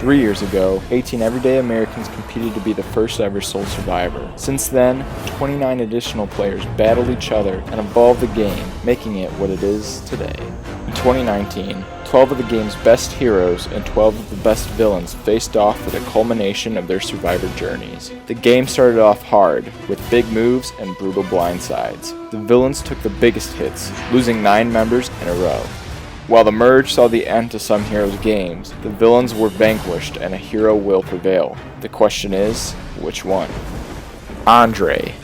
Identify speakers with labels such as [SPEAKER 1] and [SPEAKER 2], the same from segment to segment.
[SPEAKER 1] 3 years ago, 18 everyday Americans competed to be the first ever sole survivor. Since then, 29 additional players battled each other and evolved the game, making it what it is today. In 2019, 12 of the game's best heroes and 12 of the best villains faced off for the culmination of their survivor journeys. The game started off hard, with big moves and brutal blindsides. The villains took the biggest hits, losing 9 members in a row. While the merge saw the end to some heroes' games, the villains were vanquished and a hero will prevail. The question is, which one? Andre.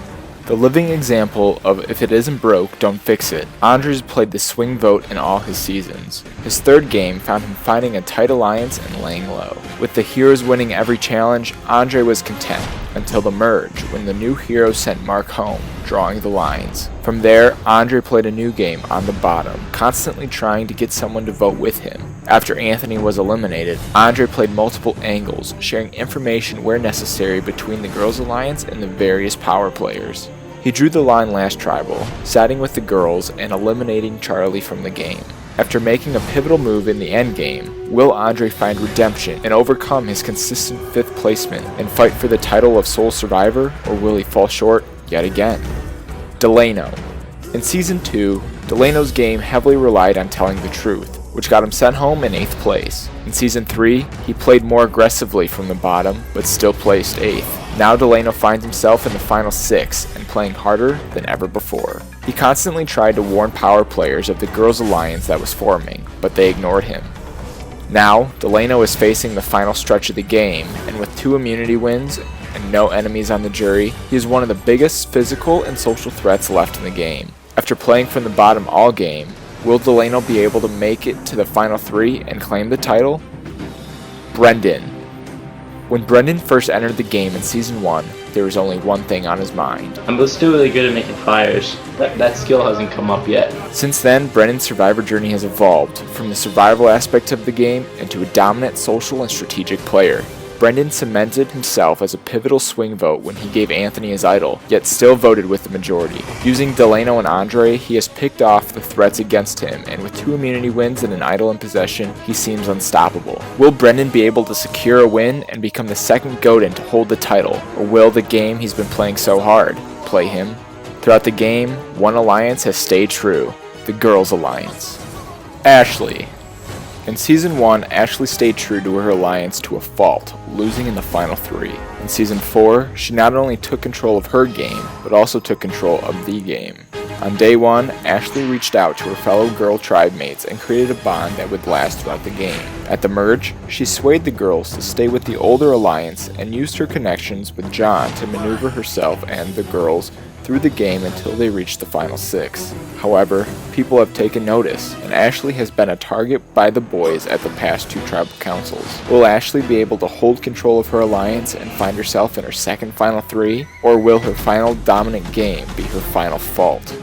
[SPEAKER 1] The living example of if it isn't broke, don't fix it. Andre's played the swing vote in all his seasons. His third game found him finding a tight alliance and laying low. With the heroes winning every challenge, Andre was content, until the merge, when the new hero sent Mark home, drawing the lines. From there, Andre played a new game on the bottom, constantly trying to get someone to vote with him. After Anthony was eliminated, Andre played multiple angles, sharing information where necessary between the Girls Alliance and the various power players. He drew the line last tribal, siding with the girls and eliminating Charlie from the game. After making a pivotal move in the endgame, will Andre find redemption and overcome his consistent 5th placement and fight for the title of sole survivor, or will he fall short yet again? Delano. In Season 2, Delano's game heavily relied on telling the truth, which got him sent home in 8th place. In Season 3, he played more aggressively from the bottom, but still placed 8th. Now Delano finds himself in the final 6 and playing harder than ever before. He constantly tried to warn power players of the Girls Alliance that was forming, but they ignored him. Now, Delano is facing the final stretch of the game, and with 2 immunity wins and no enemies on the jury, he is one of the biggest physical and social threats left in the game. After playing from the bottom all game, will Delano be able to make it to the final 3 and claim the title? Brendan. When Brendan first entered the game in Season 1, there was only one thing on his mind.
[SPEAKER 2] I'm still really good at making fires. That skill hasn't come up yet.
[SPEAKER 1] Since then, Brendan's survivor journey has evolved from the survival aspect of the game into a dominant social and strategic player. Brendan cemented himself as a pivotal swing vote when he gave Anthony his idol, yet still voted with the majority. Using Delano and Andre, he has picked off the threats against him, and with 2 immunity wins and an idol in possession, he seems unstoppable. Will Brendan be able to secure a win and become the second GOAT to hold the title, or will the game he's been playing so hard play him? Throughout the game, one alliance has stayed true, the Girls Alliance. Ashley. In Season 1, Ashley stayed true to her alliance to a fault, losing in the final 3. In Season 4, she not only took control of her game, but also took control of the game. On day 1, Ashley reached out to her fellow girl tribe mates and created a bond that would last throughout the game. At the merge, she swayed the girls to stay with the older alliance and used her connections with John to maneuver herself and the girls through the game until they reached the final 6. However, people have taken notice, and Ashley has been a target by the boys at the past 2 tribal councils. Will Ashley be able to hold control of her alliance and find herself in her second final 3, or will her final dominant game be her final fault?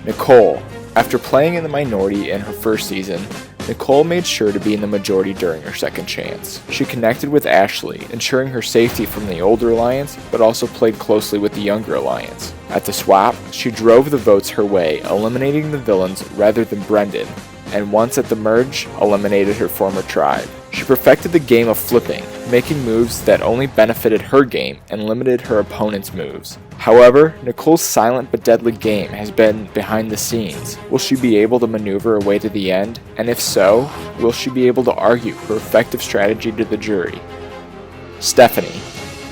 [SPEAKER 1] Nicole. After playing in the minority in her first season, Nicole made sure to be in the majority during her second chance. She connected with Ashley, ensuring her safety from the older alliance, but also played closely with the younger alliance. At the swap, she drove the votes her way, eliminating the villains rather than Brendan, and once at the merge, eliminated her former tribe. She perfected the game of flipping, making moves that only benefited her game and limited her opponent's moves. However, Nicole's silent but deadly game has been behind the scenes. Will she be able to maneuver her way to the end? And if so, will she be able to argue her effective strategy to the jury? Stephanie.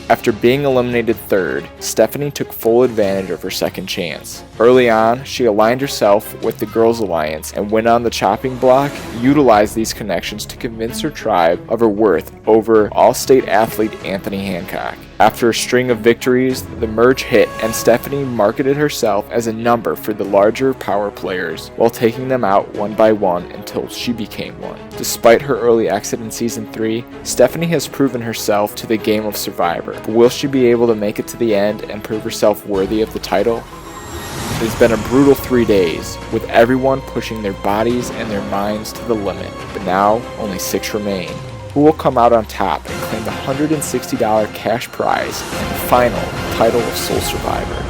[SPEAKER 1] After being eliminated 3rd, Stephanie took full advantage of her second chance. Early on, she aligned herself with the Girls Alliance and went on the chopping block, utilized these connections to convince her tribe of her worth over All-State athlete Anthony Hancock. After a string of victories, the merge hit and Stephanie marketed herself as a number for the larger power players while taking them out one by one until she became one. Despite her early exit in Season 3, Stephanie has proven herself to the game of Survivor, but will she be able to make it to the end and prove herself worthy of the title? It has been a brutal 3 days, with everyone pushing their bodies and their minds to the limit, but now only 6 remain. Who will come out on top and claim the $160 cash prize and the final title of Sole Survivor?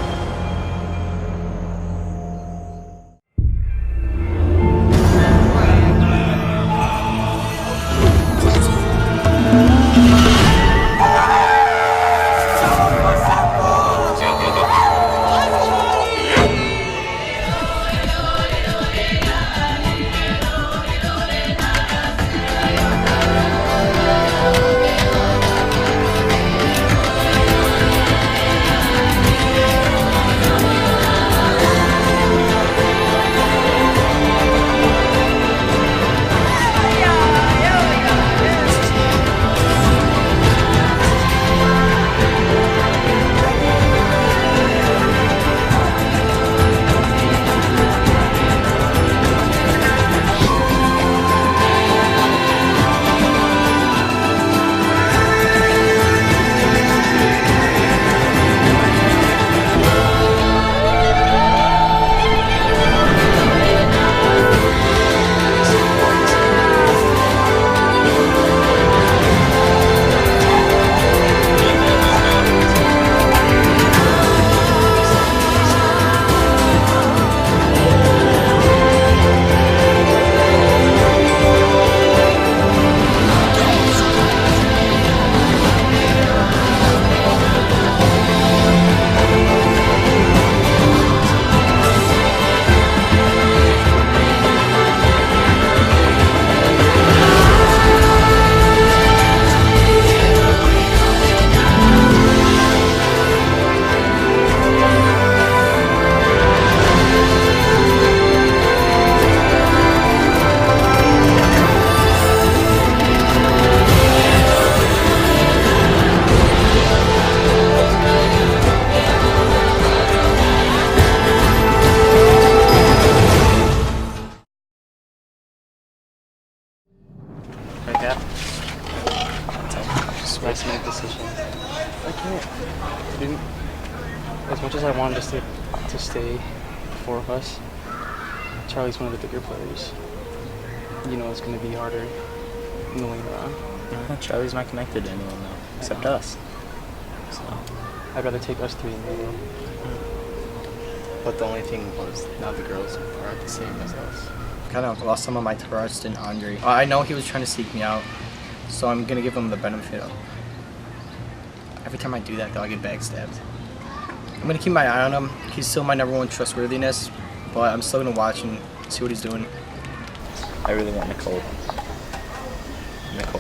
[SPEAKER 3] wanted us to stay, the four of us. Charlie's one of the bigger players. You know it's going to be harder in the later on.
[SPEAKER 4] Charlie's not connected to anyone though, except us. So
[SPEAKER 3] I'd rather take us three than you.
[SPEAKER 5] But the only thing was now the girls are the same as us. Kind of lost some of my trust in Andre. I know he was trying to seek me out, so I'm gonna give him the benefit of. Every time I do that, though, I get backstabbed. I'm gonna keep my eye on him. He's still my #1 trustworthiness, but I'm still gonna watch and see what he's doing.
[SPEAKER 4] I really want Nicole.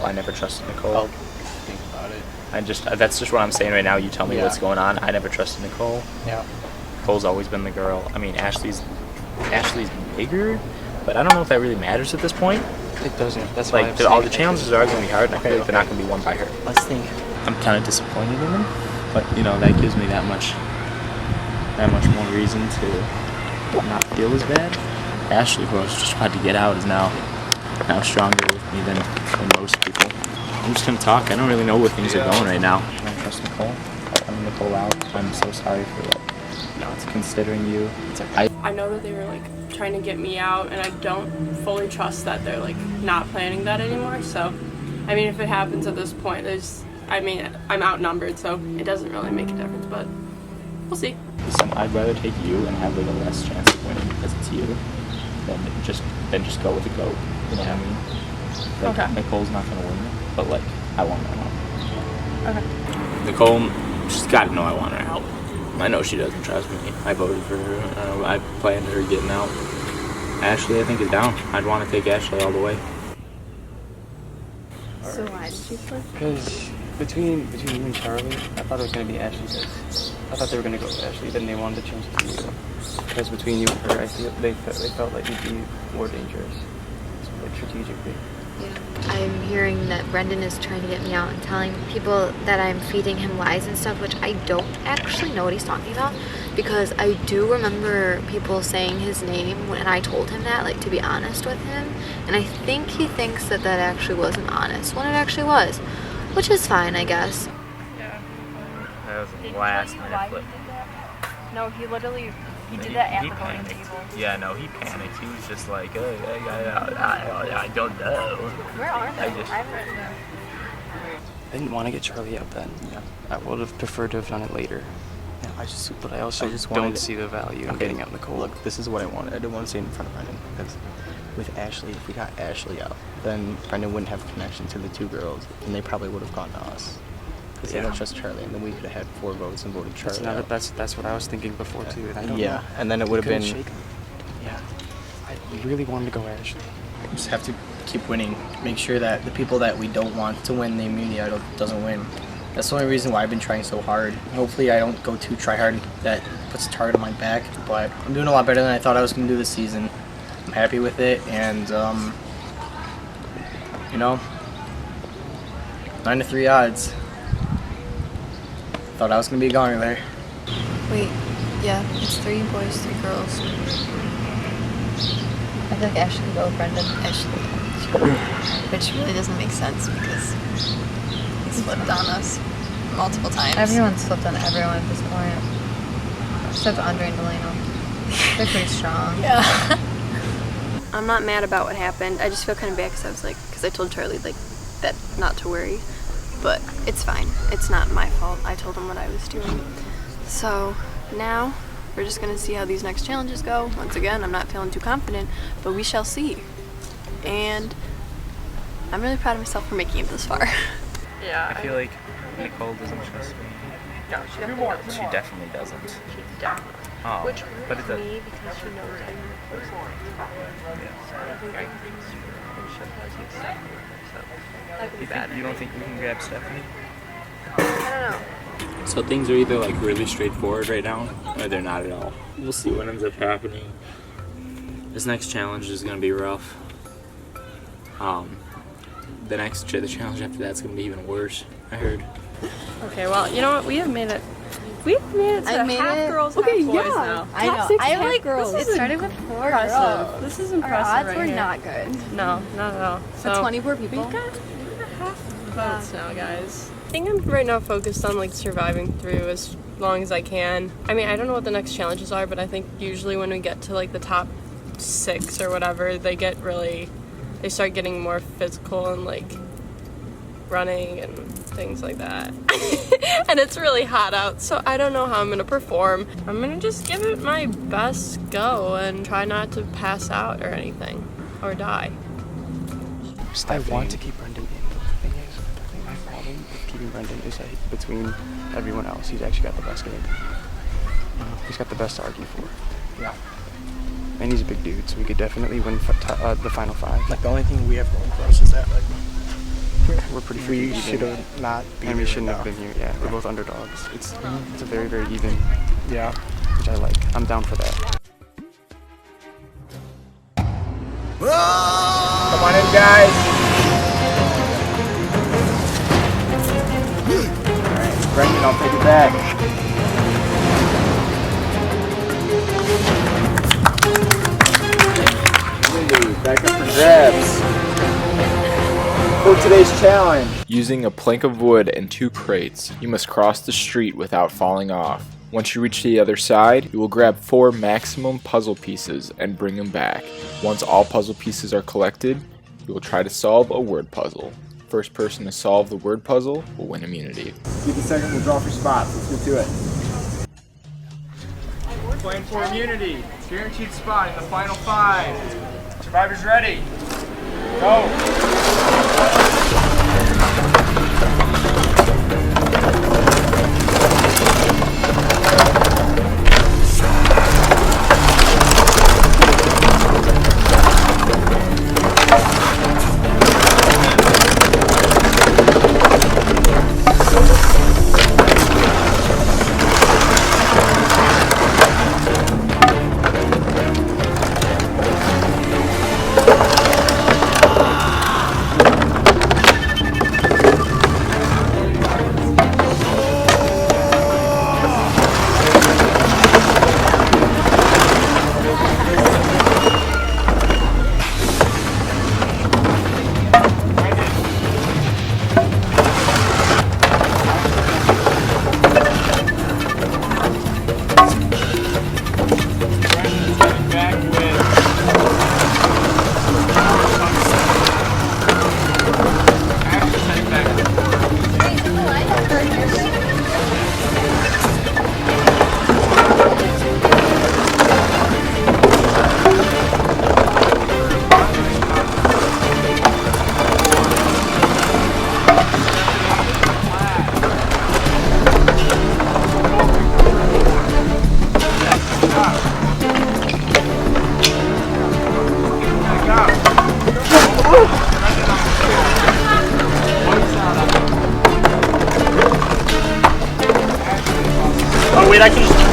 [SPEAKER 4] I never trusted Nicole.
[SPEAKER 5] I'll think about it.
[SPEAKER 4] That's just what I'm saying right now. You tell me
[SPEAKER 5] Yeah.
[SPEAKER 4] what's going on. I never trusted Nicole.
[SPEAKER 5] Yeah.
[SPEAKER 4] Nicole's always been the girl. I mean, Ashley's bigger, but I don't know if that really matters at this point.
[SPEAKER 3] It doesn't. That's why
[SPEAKER 4] Like,
[SPEAKER 3] I'm
[SPEAKER 4] all
[SPEAKER 3] saying
[SPEAKER 4] the challenges are going to be hard, and I feel like they're not going to be won by her.
[SPEAKER 5] Let's think.
[SPEAKER 4] I'm kind of disappointed in them, but you know that gives me that much more reason to not feel as bad. Ashley, who I was just about to get out, is now stronger with me than most people. I'm just gonna talk. I don't really know where things are going right now. I don't trust Nicole. I'm Nicole out. I'm so sorry for not considering you.
[SPEAKER 6] I know that they were like trying to get me out, and I don't fully trust that they're like not planning that anymore. So, I mean, if it happens at this point, I'm outnumbered, so it doesn't really make a difference. But we'll see.
[SPEAKER 4] Listen, I'd rather take you and have like a less chance of winning because it's you than just go with the GOAT. You know what I mean? Like,
[SPEAKER 6] Okay.
[SPEAKER 4] Nicole's not gonna win, but like I want her out.
[SPEAKER 6] Okay.
[SPEAKER 4] Nicole, she's got to know I want her out. I know she doesn't trust me. I voted for her. I planned her getting out. Ashley, I think, is down. I'd want to take Ashley all the way.
[SPEAKER 6] So why did you play?
[SPEAKER 3] Because between you and Charlie, I thought it was going to be Ashley. I thought they were going to go with Ashley. Then they wanted to change it to you. Because between you and her, I feel they felt like you'd be more dangerous, like strategically.
[SPEAKER 7] Yeah. I'm hearing that Brendan is trying to get me out and telling people that I'm feeding him lies and stuff, which I don't actually know what he's talking about, because I do remember people saying his name when I told him that, like, to be honest with him, and I think he thinks that actually wasn't honest when it actually was, which is fine, I guess.
[SPEAKER 6] Yeah.
[SPEAKER 4] That was the last minute flip.
[SPEAKER 6] No, he did that after going to the
[SPEAKER 4] panicked.
[SPEAKER 6] table.
[SPEAKER 4] Yeah, no, he panicked. He was just like, I don't know.
[SPEAKER 6] Where are they?
[SPEAKER 4] I just-
[SPEAKER 6] I haven't seen them.
[SPEAKER 3] I didn't want to get Charlie out then. Yeah. I would have preferred to have done it later.
[SPEAKER 5] Yeah,
[SPEAKER 3] But I also
[SPEAKER 5] just
[SPEAKER 3] don't
[SPEAKER 5] wanted-
[SPEAKER 3] see the value in getting out Nicole.
[SPEAKER 5] Look, this is what I wanted. I didn't want to say it in front of Brendan because with Ashley, if we got Ashley out, then Brendan wouldn't have a connection to the two girls, and they probably would have gone to us. Because they don't trust Charlie, and then we could have had 4 votes and voted Charlie out.
[SPEAKER 3] That's what I was thinking before too. And I don't know.
[SPEAKER 5] And then it would have
[SPEAKER 3] Couldn't
[SPEAKER 5] been.
[SPEAKER 3] shake 'em. Yeah. I really wanted to go Ashley.
[SPEAKER 5] Just have to keep winning. Make sure that the people that we don't want to win the immunity idol doesn't win. That's the only reason why I've been trying so hard. Hopefully I don't go too try hard. That puts a target on my back. But I'm doing a lot better than I thought I was going to do this season. I'm happy with it, and 9-3 odds. Thought I was going to be a goner there.
[SPEAKER 8] Wait, yeah, it's 3 boys, 3 girls. I feel like Ashley could go with Brendan. Which really doesn't make sense because he's flipped on us multiple times.
[SPEAKER 7] Everyone's flipped on everyone at this point, except Andre and Delano. They're pretty strong.
[SPEAKER 8] Yeah.
[SPEAKER 6] I'm not mad about what happened. I just feel kind of bad because I told Charlie like that not to worry, but it's fine. It's not my fault. I told him what I was doing. So now we're just gonna see how these next challenges go. Once again, I'm not feeling too confident, but we shall see. And I'm really proud of myself for making it this far. Yeah.
[SPEAKER 4] I feel like Nicole doesn't trust me.
[SPEAKER 6] No,
[SPEAKER 4] She definitely doesn't.
[SPEAKER 6] She definitely.
[SPEAKER 4] Oh,
[SPEAKER 6] Which
[SPEAKER 4] but it
[SPEAKER 6] hurts me because she knows I'm her person. I think I and she'll probably take Stephanie. So that could be bad.
[SPEAKER 4] You don't think we can grab Stephanie?
[SPEAKER 6] I don't know.
[SPEAKER 4] So things are either like really straightforward right now, or they're not at all. We'll see what ends up happening. This next challenge is gonna be rough. The challenge after that's gonna be even worse, I heard.
[SPEAKER 6] Okay, well, you know what? We've made it to half girls, half boys now.
[SPEAKER 8] I know.
[SPEAKER 6] Top 6
[SPEAKER 8] I
[SPEAKER 6] half
[SPEAKER 8] like
[SPEAKER 6] girls.
[SPEAKER 8] This started with 4
[SPEAKER 6] Impressive.
[SPEAKER 8] girls.
[SPEAKER 6] This is
[SPEAKER 8] Our
[SPEAKER 6] impressive
[SPEAKER 8] odds
[SPEAKER 6] right
[SPEAKER 8] were
[SPEAKER 6] here.
[SPEAKER 8] not good.
[SPEAKER 6] No, not at all.
[SPEAKER 8] So 24 people.
[SPEAKER 6] We've got
[SPEAKER 9] votes now, guys. I think I'm right now focused on like surviving through as long as I can. I mean, I don't know what the next challenges are, but I think usually when we get to like the top 6 or whatever, they start getting more physical and like running and things like that. And it's really hot out, so I don't know how I'm gonna perform. I'm gonna just give it my best go and try not to pass out or anything or die.
[SPEAKER 3] I want to keep Brendan in, but the thing is, my problem with keeping Brendan is that between everyone else, he's actually got the best game. He's got the best to argue for.
[SPEAKER 5] Yeah.
[SPEAKER 3] And he's a big dude, so we could definitely win the final 5.
[SPEAKER 5] Like the only thing we have going for us is that like
[SPEAKER 3] We're pretty freaking
[SPEAKER 5] we
[SPEAKER 3] even.
[SPEAKER 5] should have not been
[SPEAKER 3] And we
[SPEAKER 5] here
[SPEAKER 3] shouldn't
[SPEAKER 5] right
[SPEAKER 3] have
[SPEAKER 5] now.
[SPEAKER 3] been here. Yeah, we're both underdogs. It's a very, very even,
[SPEAKER 5] Yeah.
[SPEAKER 3] which I like. I'm down for that.
[SPEAKER 5] Come on in, guys. Alright, Brendan, I'll take it back. Back up for grabs. For today's challenge.
[SPEAKER 1] Using a plank of wood and 2 crates, you must cross the street without falling off. Once you reach the other side, you will grab 4 maximum puzzle pieces and bring them back. Once all puzzle pieces are collected, you will try to solve a word puzzle. First person to solve the word puzzle will win immunity.
[SPEAKER 5] Give a second to draw for spots. Let's get to it.
[SPEAKER 10] Playing for immunity. Guaranteed spot in the final 5. Survivors ready. Go.
[SPEAKER 5] Oh wait, I can just...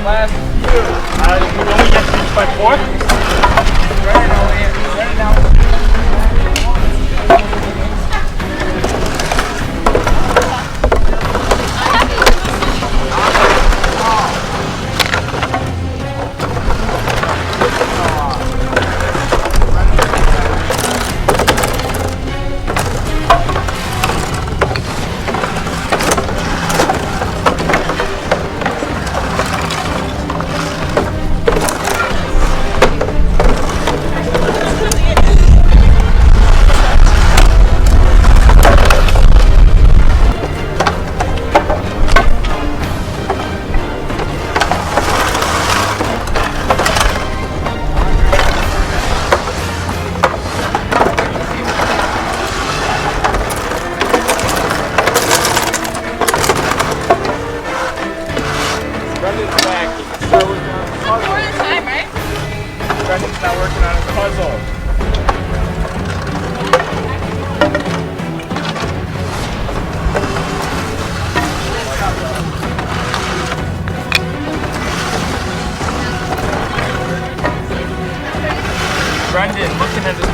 [SPEAKER 10] Last few. You only get to reach by 4. Ready now.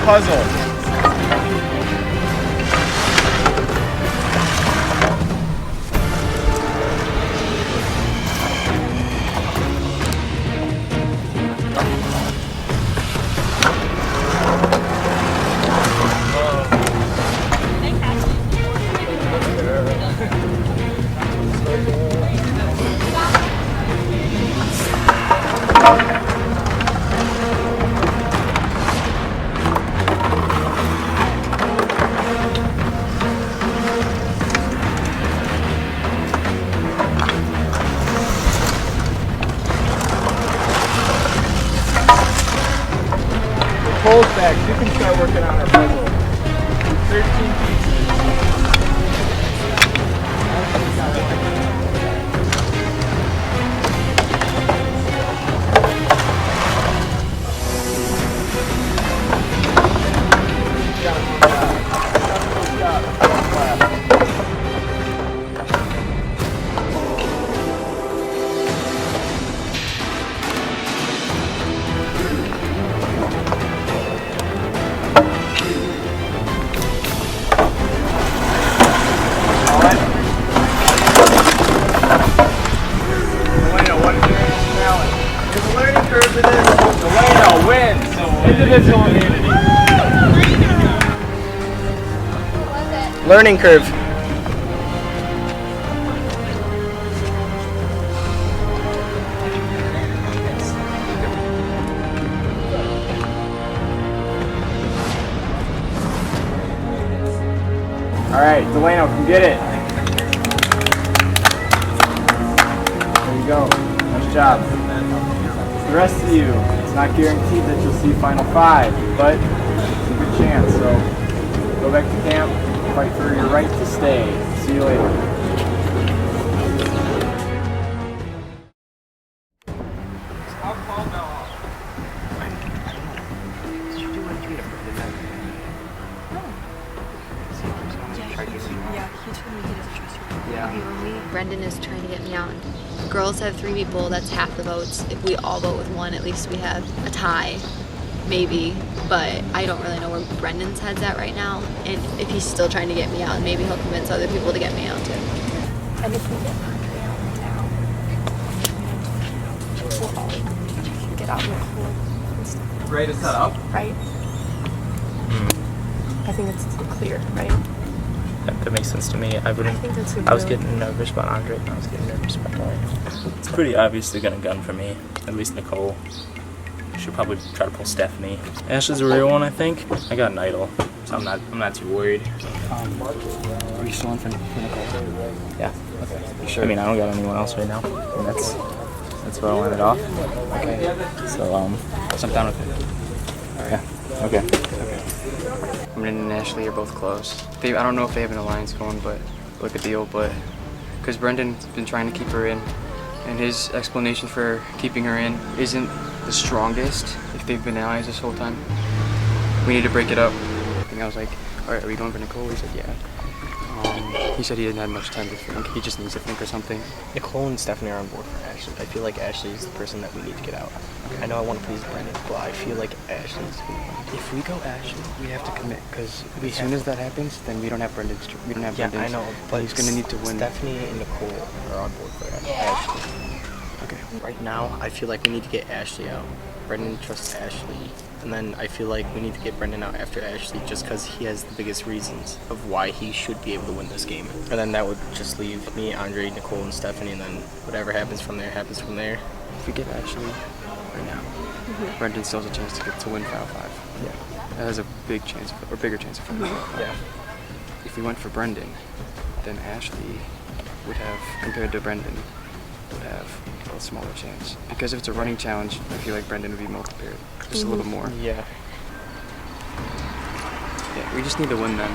[SPEAKER 10] puzzle. Hold back, you can start working on our puzzle. 13 pieces. Individual immunity.
[SPEAKER 5] Learning curve.
[SPEAKER 10] All right, Delano, come get it. There you go. Nice job. The rest of you, it's not guaranteed that you'll see Final 5, but it's a good chance. So go back to camp, fight for your right to stay. See you later.
[SPEAKER 7] Brendan is trying to get me out. Girls have 3 people, that's half the votes. If we all vote with 1, at least we have a tie, maybe. But I don't really know where Brendan's head's at right now. And if he's still trying to get me out, maybe he'll convince other people to get me out too.
[SPEAKER 8] And if we get Andre out now, we'll all get out real cool and stuff.
[SPEAKER 10] Ready to set up?
[SPEAKER 8] Right? I think it's clear, right?
[SPEAKER 4] That makes sense to me. I
[SPEAKER 8] think that's a
[SPEAKER 4] I was
[SPEAKER 8] really-
[SPEAKER 4] getting nervous about Andre, and I was getting nervous about Roy. It's pretty obvious they're gonna gun for me. At least Nicole. Should probably try to pull Stephanie. Ashley's a real one, I think. I got an idol, so I'm not too worried.
[SPEAKER 5] Are you still in for Nicole?
[SPEAKER 4] Yeah.
[SPEAKER 5] Okay. You sure?
[SPEAKER 4] I mean, I don't got anyone else right now, and that's where I landed off.
[SPEAKER 5] Okay.
[SPEAKER 4] So
[SPEAKER 5] So I'm down with it.
[SPEAKER 4] yeah. Okay.
[SPEAKER 3] Brendan and Ashley are both close. I don't know if they have an alliance going, but look at the deal. But because Brendan's been trying to keep her in, and his explanation for keeping her in isn't the strongest. If they've been allies this whole time, we need to break it up. And I was like, all right, are we going for Nicole? He said, yeah. He said he didn't have much time to think. He just needs to think or something.
[SPEAKER 5] Nicole and Stephanie are on board for Ashley. I feel like Ashley is the person that we need to get out. I know I want to please Brendan, but I feel like Ashley's.
[SPEAKER 3] If we go Ashley, we have to commit, because as soon as that happens, then we don't have Brendan's. We don't have
[SPEAKER 5] Yeah,
[SPEAKER 3] Brendan's.
[SPEAKER 5] I know, but
[SPEAKER 3] he's gonna need to win.
[SPEAKER 5] Stephanie and Nicole are on board for Ashley.
[SPEAKER 3] Okay.
[SPEAKER 5] Right now, I feel like we need to get Ashley out. Brendan trusts Ashley, and then I feel like we need to get Brendan out after Ashley, just because he has the biggest reasons of why he should be able to win this game. And then that would just leave me, Andre, Nicole, and Stephanie, and then whatever happens from there happens from there.
[SPEAKER 3] If we get Ashley right now, Brendan still has a chance to win Final 5.
[SPEAKER 5] Yeah.
[SPEAKER 3] That has a big chance, or bigger chance of Final 5.
[SPEAKER 5] Yeah.
[SPEAKER 3] If we went for Brendan, then Ashley would have, compared to Brendan, would have a smaller chance. Because if it's a running challenge, I feel like Brendan would be more prepared. Just a little more.
[SPEAKER 5] Yeah.
[SPEAKER 3] Yeah, we just need to win them.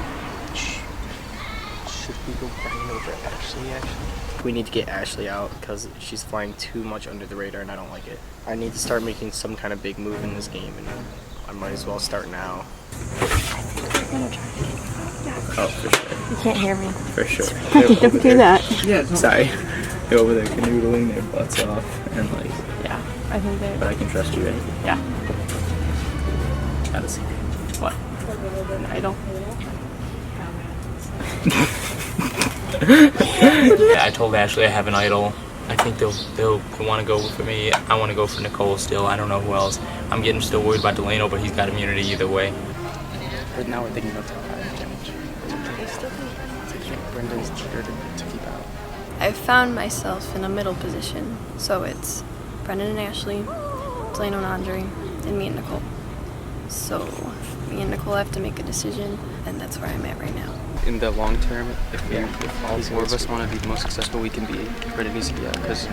[SPEAKER 5] Should we go Brendan over Ashley, actually? We need to get Ashley out because she's flying too much under the radar and I don't like it. I need to start making some kind of big move in this game and I might as well start now.
[SPEAKER 4] Oh, for sure.
[SPEAKER 8] You can't hear me.
[SPEAKER 4] For sure.
[SPEAKER 8] Don't do that.
[SPEAKER 4] Yeah, sorry. They're over there canoodling their butts off, and like,
[SPEAKER 8] Yeah, I think they.
[SPEAKER 4] but I can trust you, right?
[SPEAKER 8] Yeah.
[SPEAKER 4] Got a secret.
[SPEAKER 8] What?
[SPEAKER 9] titled an idol.
[SPEAKER 4] I told Ashley I have an idol. I think they'll want to go for me. I want to go for Nicole still. I don't know who else. I'm getting still worried about Delano, but he's got immunity either way.
[SPEAKER 3] But now we're thinking about top 5 challenge. Brendan's trigger to keep out.
[SPEAKER 6] I've found myself in a middle position, so it's Brendan and Ashley, Delano and Andre, and me and Nicole. So me and Nicole have to make a decision, and that's where I'm at right now.
[SPEAKER 3] In the long term, if all 4 of us want to be the most successful we can be, Brendan needs to be out because.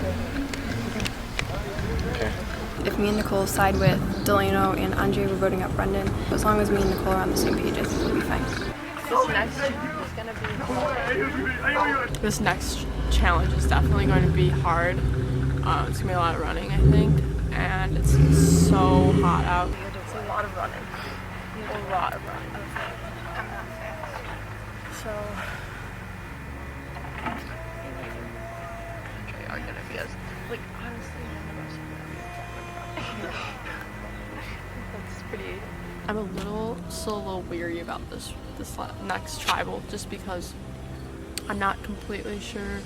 [SPEAKER 4] Okay.
[SPEAKER 6] If me and Nicole side with Delano and Andre, we're voting out Brendan. As long as me and Nicole are on the same page, I think we'll be fine.
[SPEAKER 9] This next challenge is definitely going to be hard. It's gonna be a lot of running, I think, and it's so hot out. It's a lot of running. A lot of running. I'm not fast. So okay, are gonna be as like honestly that's pretty. I'm still a little weary about this next tribal just because I'm not completely sure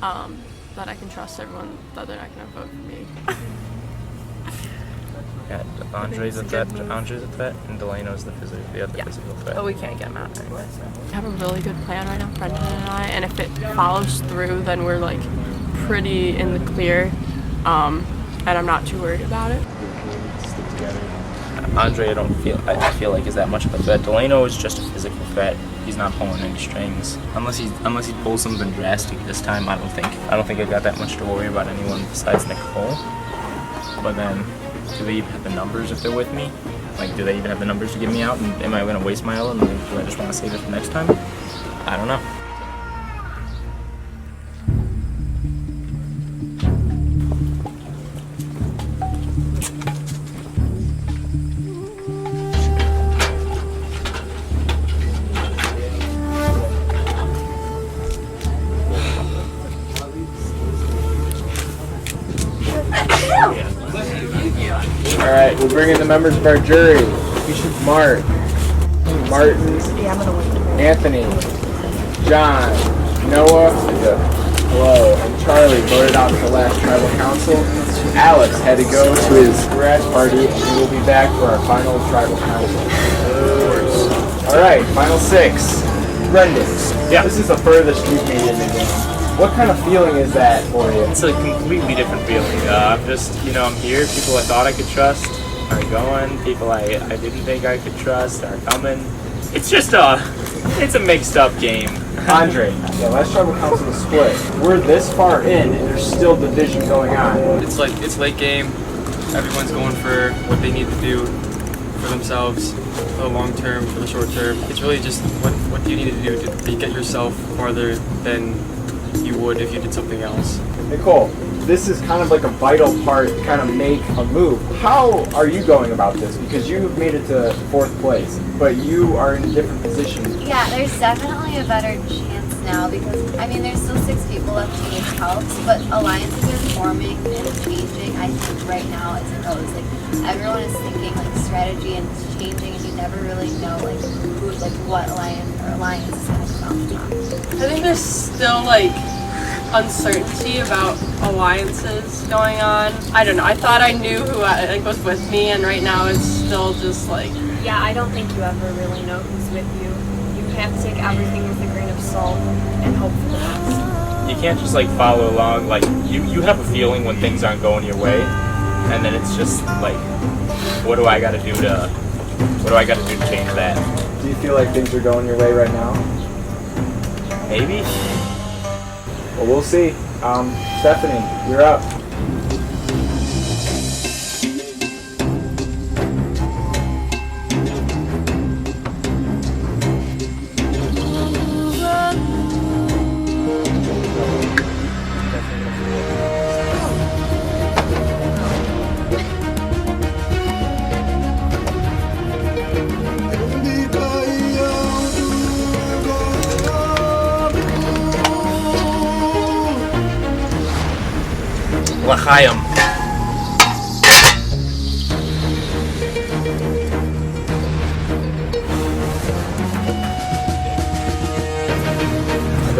[SPEAKER 9] that I can trust everyone that they're not gonna vote for me.
[SPEAKER 4] Yeah, Andre's a threat, and Delano's the other physical threat.
[SPEAKER 9] But we can't get him out anyway. So. We have a really good plan right now, Brendan and I, and if it follows through, then we're like pretty in the clear, and I'm not too worried about it.
[SPEAKER 4] Stick together. Andre, I feel like is that much of a threat. Delano is just a physical threat. He's not pulling any strings. Unless he pulls something drastic this time, I don't think I've got that much to worry about anyone besides Nicole. But then, do they even have the numbers if they're with me? Like, do they even have the numbers to get me out? And am I going to waste my element? Do I just want to save it for next time? I don't know.
[SPEAKER 10] Alright, we'll bring in the members of our jury. Martin, Anthony, John, Noah, hello, and Charlie voted out the last tribal council. Alex had to go to his grad party, and he will be back for our final tribal council. Alright, final 6. Brendan, this is the furthest you've made in the game. What kind of feeling is that for you?
[SPEAKER 4] It's a completely different feeling. I'm just, I'm here. People I thought I could trust are going. People I didn't think I could trust are coming. It's just it's a mixed up game.
[SPEAKER 10] Andre, last tribal council was split. We're this far in, and there's still division going on.
[SPEAKER 3] It's late game. Everyone's going for what they need to do for themselves, for the long term, for the short term. It's really just what do you need to do to get yourself farther than you would if you did something else.
[SPEAKER 10] Nicole, this is kind of like a vital part to kind of make a move. How are you going about this? Because you've made it to 4th place, but you are in a different position.
[SPEAKER 7] Yeah, there's definitely a better chance now because, there's still 6 people left who need help, but alliances are forming and changing, I think, right now as it goes. Everyone is thinking, strategy and it's changing and you never really know, what alliance is going to come out.
[SPEAKER 9] I think there's still uncertainty about alliances going on. I don't know. I thought I knew who was with me, and right now it's still just
[SPEAKER 6] Yeah, I don't think you ever really know who's with you. You have to take everything with a grain of salt and hope for the best.
[SPEAKER 4] You can't just follow along. You have a feeling when things aren't going your way, and then it's just what do I got to do to change that?
[SPEAKER 10] Do you feel like things are going your way right now?
[SPEAKER 4] Maybe.
[SPEAKER 10] Well, we'll see. Stephanie, you're up.
[SPEAKER 4] L'chaim.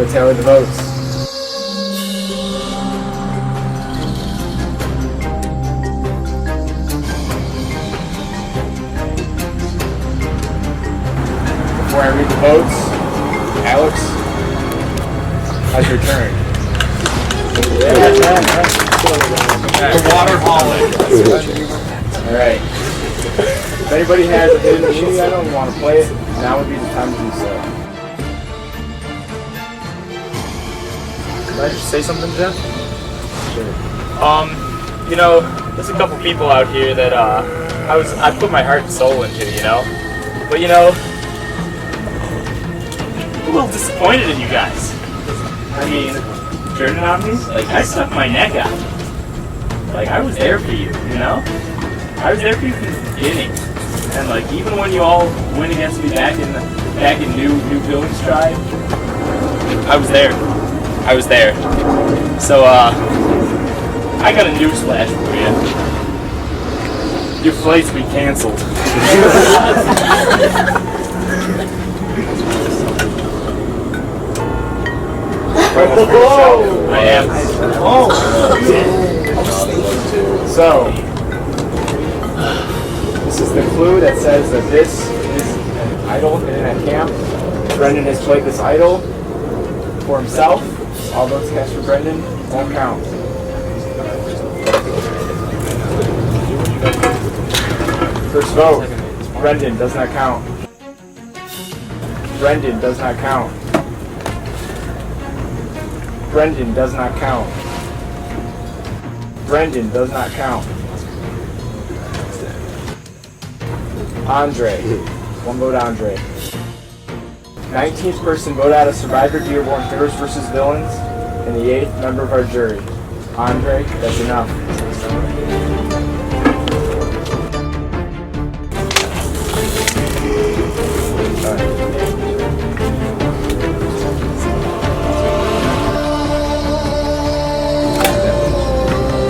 [SPEAKER 10] go tally the votes. Before I read the votes, Alex, how's your turn?
[SPEAKER 11] The water hauling.
[SPEAKER 10] Alright. If anybody has a hidden machine item and want to play it, now would be the time to do so. Can I just say something, Jeff?
[SPEAKER 4] Sure. You know, there's a couple people out here that I put my heart and soul into, you know? But you know, I'm a little disappointed in you guys. I mean, turning on me, like I stuck my neck out. Like I was there for you, you know? I was there for you from the beginning. And like even when you all went against me back in New Buildings Tribe, I was there. I was there. So I got a newsflash for you. Your flight's been canceled. I am.
[SPEAKER 10] So, this is the clue that says that this is an idol in a camp. Brendan has played this idol for himself. All votes cast for Brendan won't count. First vote, Brendan does not count. Brendan does not count. Brendan does not count. Brendan does not count. Andre. One vote Andre. 19th person vote out of Survivor Dearborn Heroes vs. Villains and the 8th member of our jury. Andre, that's enough.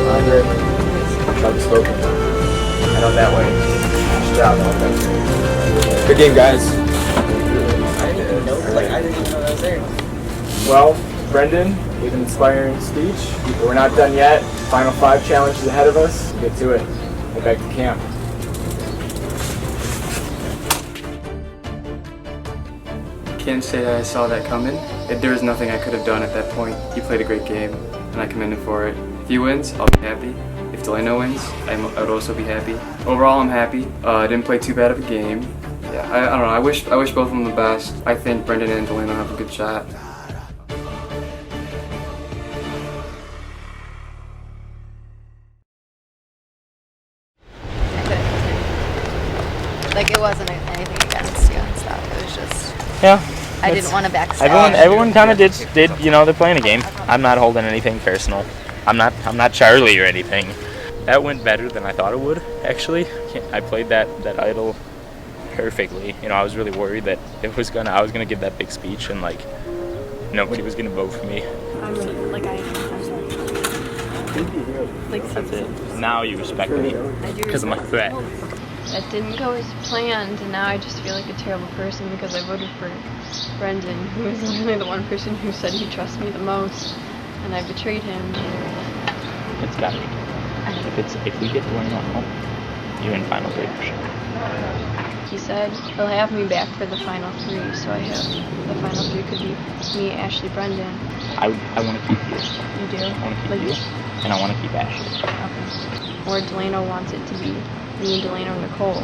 [SPEAKER 10] Andre, I've spoken. Head on that way. Good job, man. Good game, guys.
[SPEAKER 3] I didn't even know that was there.
[SPEAKER 10] Well, Brendan, with an inspiring speech, but we're not done yet. Final 5 challenges ahead of us. Get to it. Head back to camp.
[SPEAKER 3] Can't say that I saw that coming. There was nothing I could have done at that point. He played a great game, and I commend him for it. If he wins, I'll be happy. If Delano wins, I would also be happy. Overall, I'm happy. I didn't play too bad of a game. Yeah, I don't know. I wish both of them the best. I think Brendan and Delano have a good shot.
[SPEAKER 8] Like, it wasn't anything against you and stuff. It was just,
[SPEAKER 4] Yeah.
[SPEAKER 8] I didn't want to backstab.
[SPEAKER 4] Everyone kind of did, you know, they're playing a game. I'm not holding anything personal. I'm not Charlie or anything. That went better than I thought it would, actually. I played that idol perfectly. You know, I was really worried that I was gonna give that big speech and like nobody was gonna vote for me.
[SPEAKER 9] I'm sorry. Like,
[SPEAKER 4] That's it. Now you respect me because of my threat.
[SPEAKER 9] that didn't go as planned, and now I just feel like a terrible person because I voted for Brendan, who is literally the one person who said he trusts me the most, and I betrayed him.
[SPEAKER 4] It's gotta be. If we get to win home, you're in final 3 for sure.
[SPEAKER 9] He said he'll have me back for the final 3, so I hope the final 3 could be me, Ashley, Brendan.
[SPEAKER 4] I want to keep you.
[SPEAKER 9] You do?
[SPEAKER 4] I want to keep
[SPEAKER 9] Like,
[SPEAKER 4] you, and I want to keep Ashley.
[SPEAKER 9] Okay. Or Delano wants it to be me, Delano, Nicole.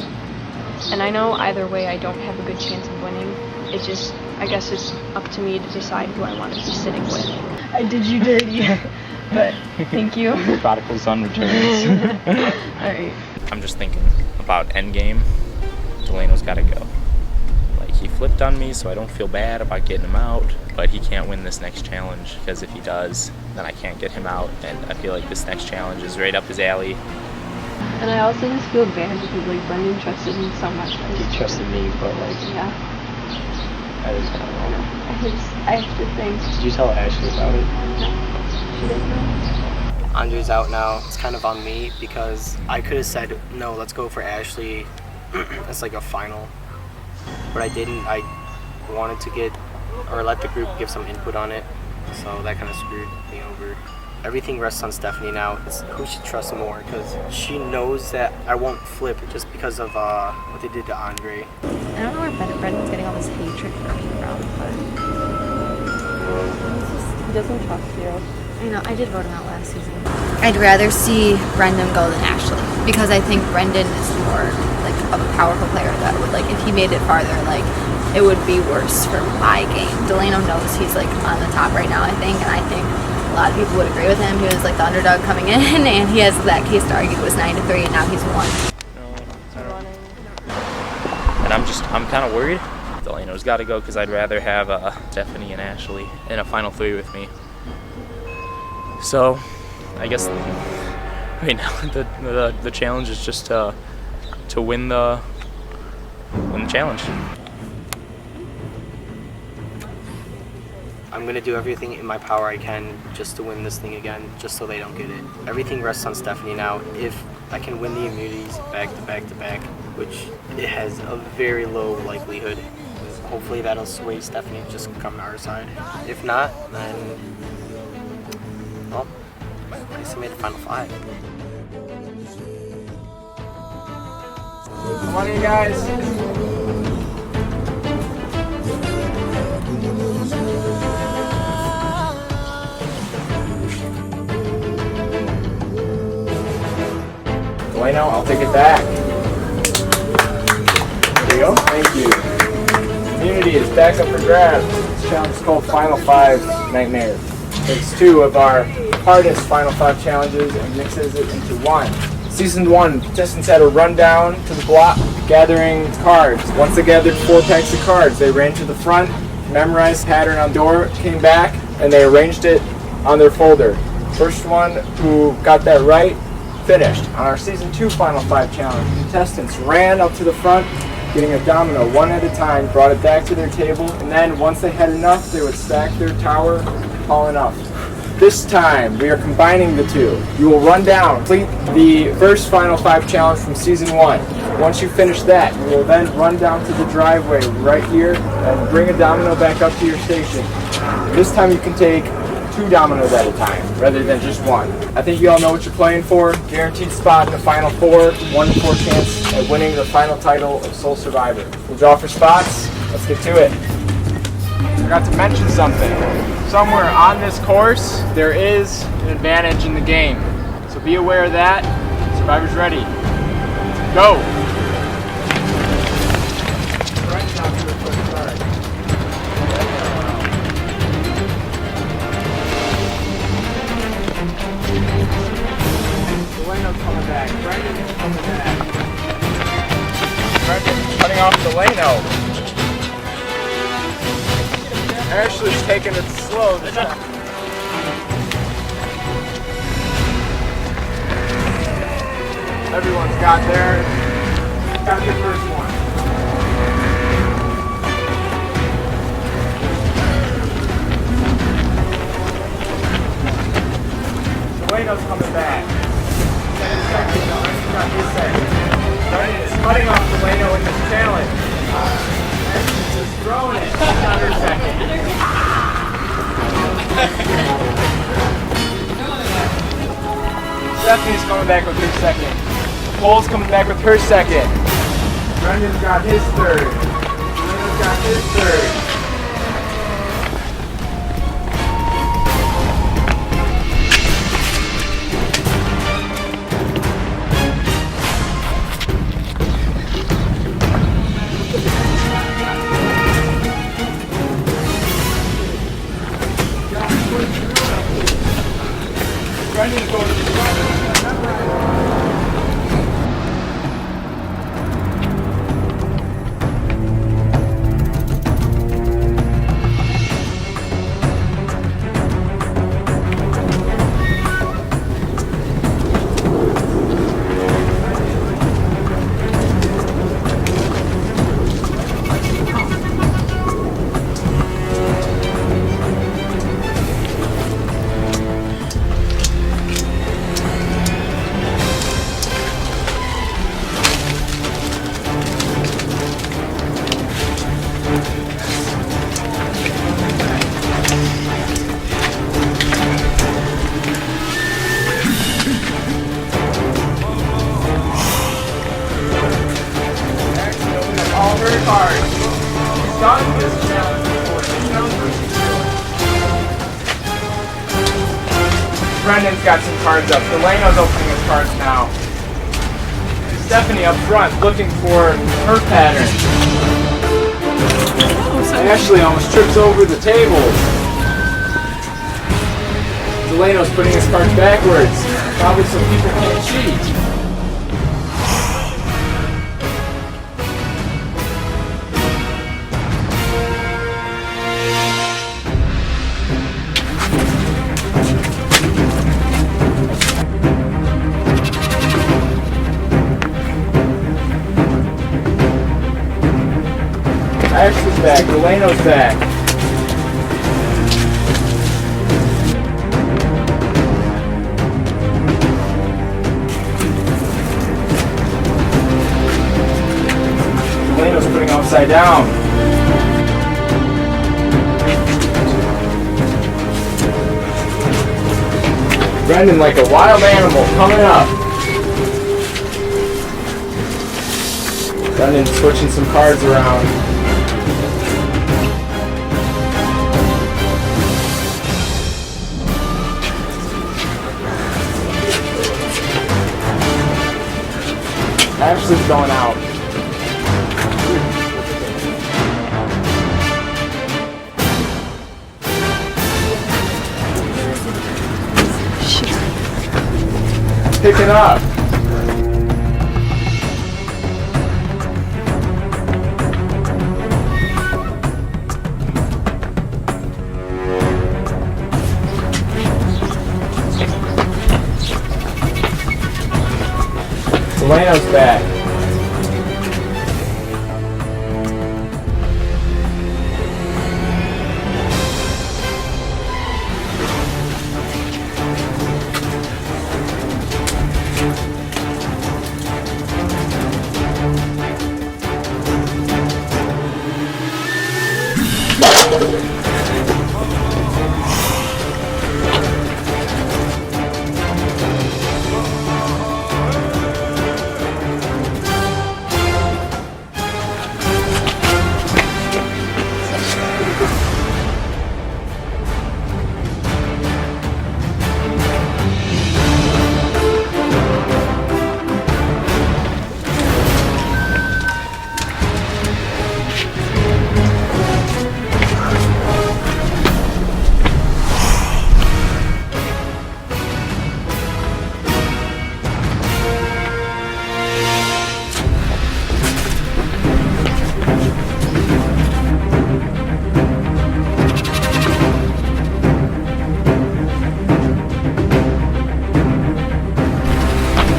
[SPEAKER 9] And I know either way I don't have a good chance of winning. I guess it's up to me to decide who I want to be sitting with. I did you dirty, but thank you.
[SPEAKER 4] Prodigal son returns.
[SPEAKER 9] Alright.
[SPEAKER 4] I'm just thinking about endgame. Delano's got to go. Like, he flipped on me, so I don't feel bad about getting him out, but he can't win this next challenge, because if he does, then I can't get him out, and I feel like this next challenge is right up his alley.
[SPEAKER 9] And I also just feel bad because, like, Brendan trusted me so much.
[SPEAKER 4] He trusted me, but, like,
[SPEAKER 9] Yeah.
[SPEAKER 4] I was kind of wrong.
[SPEAKER 9] I have to think.
[SPEAKER 4] Did you tell Ashley about it?
[SPEAKER 9] She doesn't know.
[SPEAKER 5] Andre's out now. It's kind of on me because I could have said, no, let's go for Ashley. That's like a final. But I didn't. I wanted to get or let the group give some input on it. So that kind of screwed me over. Everything rests on Stephanie now. It's who should trust more, because she knows that I won't flip just because of what they did to Andre.
[SPEAKER 7] I don't know where Brendan's getting all this hatred for me from, but
[SPEAKER 9] He doesn't trust you.
[SPEAKER 7] I know, I did vote him out last season. I'd rather see Brendan go than Ashley, because I think Brendan is more like of a powerful player that would, like, if he made it farther, like, it would be worse for my game. Delano knows he's like on the top right now, I think, and I think a lot of people would agree with him. He was like the underdog coming in, and he has that case to argue. It was 9-3, and now he's 1.
[SPEAKER 4] And I'm kind of worried. Delano's got to go because I'd rather have Stephanie and Ashley in a final 3 with me. So, I guess right now the challenge is just to win the challenge.
[SPEAKER 5] I'm going to do everything in my power I can just to win this thing again, just so they don't get it. Everything rests on Stephanie now. If I can win the immunities back to back to back, which it has a very low likelihood, hopefully that'll sway Stephanie to just come to our side. If not, then, well, I guess I made the final 5.
[SPEAKER 10] Come on in, guys. Delano, I'll take it back. There you go. Thank you. Immunity is back up for grabs. This challenge is called Final 5 Nightmare. Takes 2 of our hardest Final 5 challenges and mixes it into 1. Season 1, contestants had to run down to the block gathering cards. Once they gathered 4 packs of cards, they ran to the front, memorized the pattern on the door, came back, and they arranged it on their folder. First one who got that right finished. On our Season 2 Final 5 challenge, contestants ran up to the front, getting a domino one at a time, brought it back to their table, and then once they had enough, they would stack their tower, call enough. This time, we are combining the 2. You will run down, complete the first Final 5 challenge from Season 1. Once you finish that, you will then run down to the driveway right here and bring a domino back up to your station. This time you can take 2 dominoes at a time, rather than just 1. I think you all know what you're playing for. Guaranteed spot in the Final 4, 1 in 4 chance at winning the final title of Sole Survivor. We'll draw for spots. Let's get to it. I forgot to mention something. Somewhere on this course, there is an advantage in the game. So be aware of that. Survivor's ready. Go! Delano's coming back. Brendan's coming back. Brendan's cutting off Delano. Ashley's taking it slow this time. Everyone's got their first one. Delano's coming back. He's got his second. Brendan is cutting off Delano in this challenge. Just throwing it. She's got her second. Stephanie's coming back with her second. Cole's coming back with her second. Brendan's got his third. Delano's got his third. Brendan's going to the front. Brendan's got some cards up. Delano's opening his cards now. Stephanie up front looking for her pattern. Ashley almost trips over the table. Delano's putting his cards backwards, probably so people can't cheat. Ashley's back, Delano's back. Delano's putting upside down. Brendan like a wild animal coming up. Brendan switching some cards around. Ashley's going out. Picking up. Delano's back.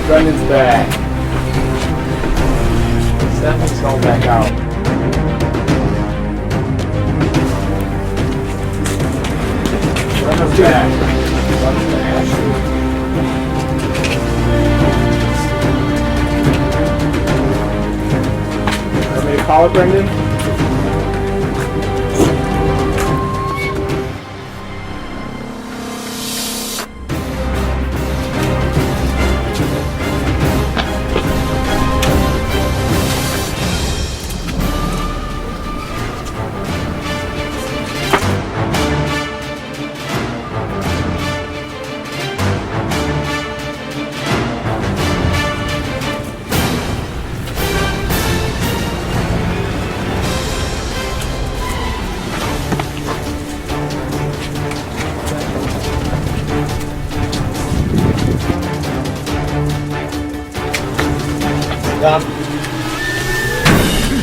[SPEAKER 10] Brendan's back. Stephanie's going back out. Brendan's back. Brendan's back. Ready to call it, Brendan?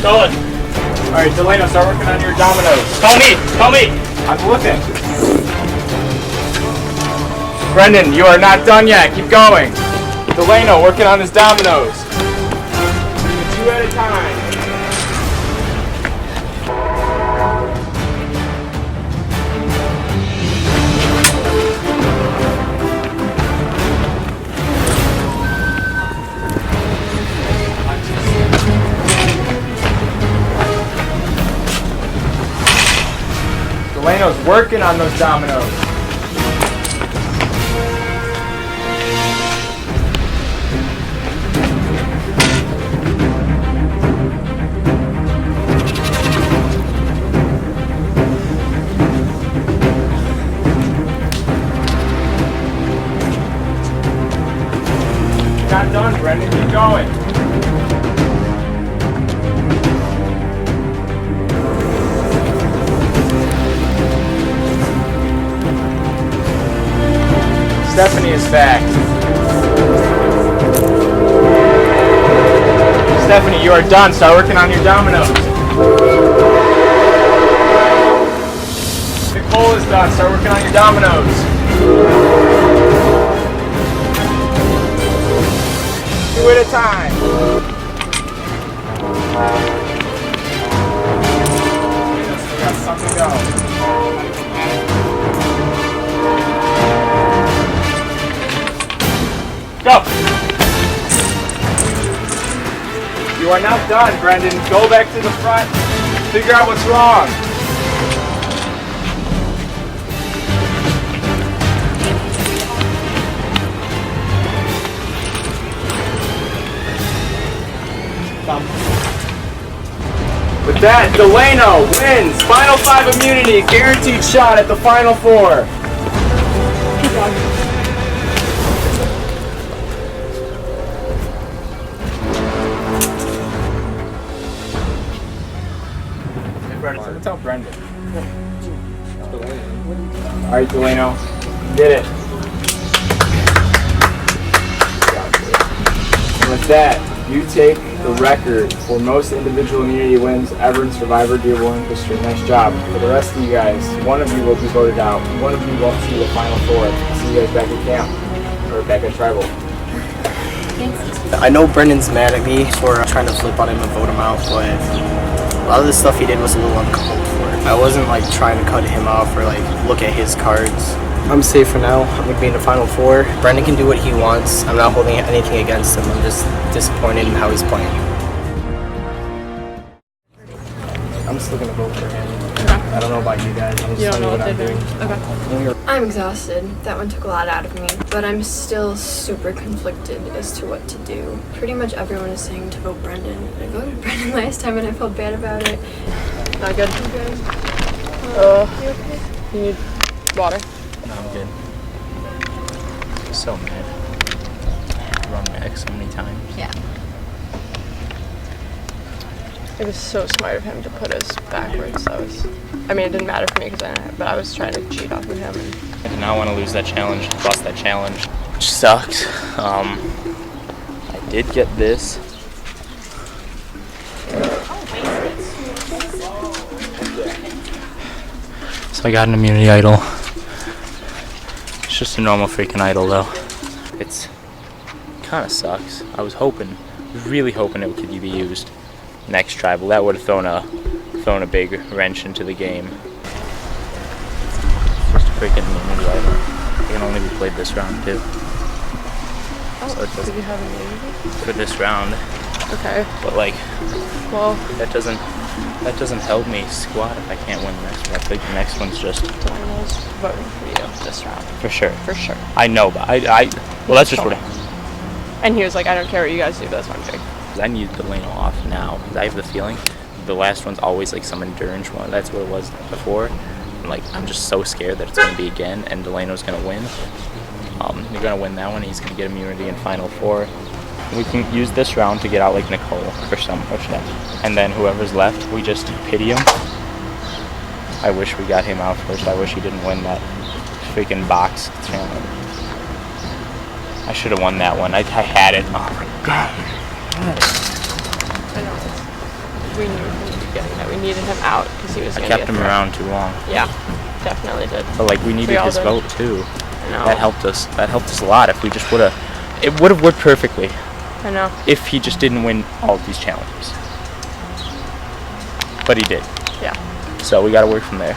[SPEAKER 11] Going.
[SPEAKER 10] Alright, Delano, start working on your dominoes.
[SPEAKER 11] Call me. Call me.
[SPEAKER 10] I'm looking. Brendan, you are not done yet. Keep going. Delano, working on his dominoes. Two at a time. Delano's working on those dominoes. not done, Brendan. Keep going. Stephanie is back. Stephanie, you are done. Start working on your dominoes. Nicole is done. Start working on your dominoes. 2 at a time. Still got some to go. Go! You are not done, Brendan. Go back to the front. Figure out what's wrong. With that, Delano wins Final 5 immunity, guaranteed shot at the Final 4. Tell Brendan. Alright, Delano. You did it. And with that, you take the record for most individual immunity wins ever in Survivor Dearborn history. Nice job. For the rest of you guys, one of you will be voted out. One of you won't see the Final 4. I'll see you guys back at camp. Or back at Tribal.
[SPEAKER 5] I know Brendan's mad at me for trying to flip on him and vote him out, but a lot of the stuff he did was a little uncalled for. I wasn't like trying to cut him off or like look at his cards. I'm safe for now. I'm gonna be in the Final 4. Brendan can do what he wants. I'm not holding anything against him. I'm just disappointed in how he's playing. I'm still gonna vote for him.
[SPEAKER 9] Okay.
[SPEAKER 5] I don't know about you guys. I'm just
[SPEAKER 9] You don't know
[SPEAKER 5] telling
[SPEAKER 9] what
[SPEAKER 5] you
[SPEAKER 9] they're
[SPEAKER 5] I'm
[SPEAKER 9] doing? Okay.
[SPEAKER 6] I'm exhausted. That one took a lot out of me, but I'm still super conflicted as to what to do. Pretty much everyone is saying to vote Brendan. I voted Brendan last time and I felt bad about it.
[SPEAKER 9] Not good.
[SPEAKER 6] Okay.
[SPEAKER 9] You okay? You need water?
[SPEAKER 4] No, I'm good. So mad. Run back so many times.
[SPEAKER 7] Yeah.
[SPEAKER 9] It was so smart of him to put us backwards. That was, I mean, it didn't matter for me because but I was trying to cheat off of him. And
[SPEAKER 4] I did not want to lose that challenge. Lost that challenge, which sucked. I did get this. So I got an immunity idol. It's just a normal freaking idol though. It's kind of sucks. I was really hoping it could be used next tribal. That would have thrown a big wrench into the game. Just a freaking immunity idol. It can only be played this round too. So it
[SPEAKER 9] did you have immunity?
[SPEAKER 4] for this round.
[SPEAKER 9] Okay.
[SPEAKER 4] But like,
[SPEAKER 9] well,
[SPEAKER 4] that doesn't help me squat if I can't win the next one. I think the next one's just
[SPEAKER 9] Delano's voting for you this round.
[SPEAKER 4] for sure.
[SPEAKER 9] For sure.
[SPEAKER 4] I know, but well, that's just what
[SPEAKER 9] And he was like, I don't care what you guys do, but that's one thing.
[SPEAKER 4] I need Delano off now. I have the feeling the last one's always like some endurance one. That's what it was before. And like, I'm just so scared that it's going to be again, and Delano's going to win. You're going to win that one. He's going to get immunity in Final 4. We can use this round to get out like Nicole or and then whoever's left, we just pity him. I wish we got him out first. I wish he didn't win that freaking box challenge. I should have won that one. I had it. Oh my god.
[SPEAKER 9] I know. We knew from the beginning that we needed him out because he was.
[SPEAKER 4] I kept him around too long.
[SPEAKER 9] Yeah, definitely did.
[SPEAKER 4] But like, we needed his vote too.
[SPEAKER 9] I know.
[SPEAKER 4] That helped us. That helped us a lot. If we just would have, it would have worked perfectly.
[SPEAKER 9] I know.
[SPEAKER 4] If he just didn't win all of these challenges. But he did.
[SPEAKER 9] Yeah.
[SPEAKER 4] So we got to work from there.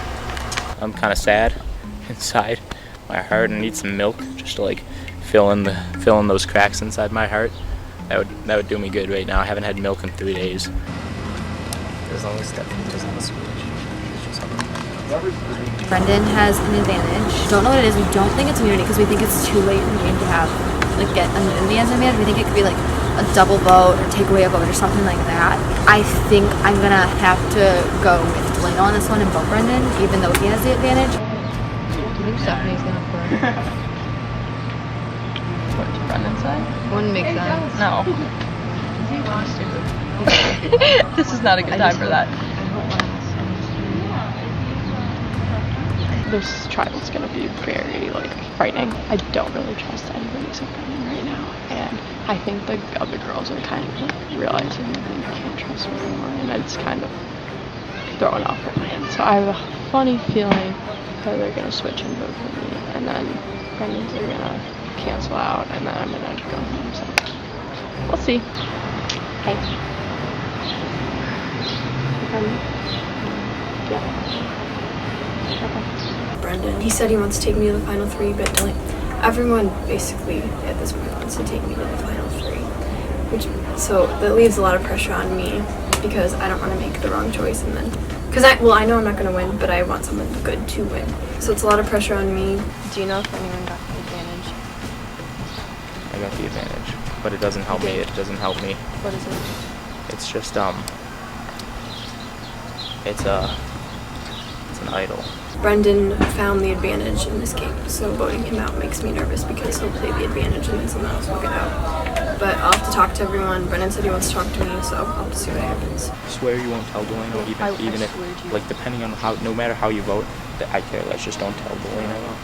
[SPEAKER 4] I'm kind of sad inside my heart and need some milk just to like fill in those cracks inside my heart. That would do me good right now. I haven't had milk in 3 days. As long as Stephanie doesn't have a switch.
[SPEAKER 7] Brendan has an advantage. Don't know what it is. We don't think it's immunity because we think it's too late in the game to have get immunity as an advantage. We think it could be like a double vote or take away a vote or something like that. I think I'm gonna have to go with Delano on this one and vote Brendan, even though he has the advantage. I think Stephanie's gonna play.
[SPEAKER 9] switch Brendan's side?
[SPEAKER 8] Wouldn't make sense.
[SPEAKER 9] No. This is not a good time for that. This trial's gonna be very, like, frightening. I don't really trust anybody except Brendan right now. And I think the other girls are kind of, like, realizing that they can't trust me anymore. And it's kind of throwing off their plans. So I have a funny feeling that they're gonna switch and vote for me. And then Brendan's are gonna cancel out. And then I'm gonna go home. So we'll see. Hey. Yeah. Okay.
[SPEAKER 6] Brendan, he said he wants to take me to the final 3, but everyone basically at this point wants to take me to the final 3, so that leaves a lot of pressure on me because I don't want to make the wrong choice, and then I know I'm not going to win, but I want someone good to win, so it's a lot of pressure on me.
[SPEAKER 9] Do you know if anyone got the advantage?
[SPEAKER 4] I got the advantage, but it doesn't help me. It doesn't help me.
[SPEAKER 9] What is it?
[SPEAKER 4] It's just it's an idol.
[SPEAKER 6] Brendan found the advantage in this game, so voting him out makes me nervous because he'll play the advantage and then someone else will get out. But I'll have to talk to everyone. Brendan said he wants to talk to me, so I'll have to see what happens.
[SPEAKER 4] Swear you won't tell Delano, even if, like, depending on how, no matter how you vote, that I care less. Just don't tell Delano.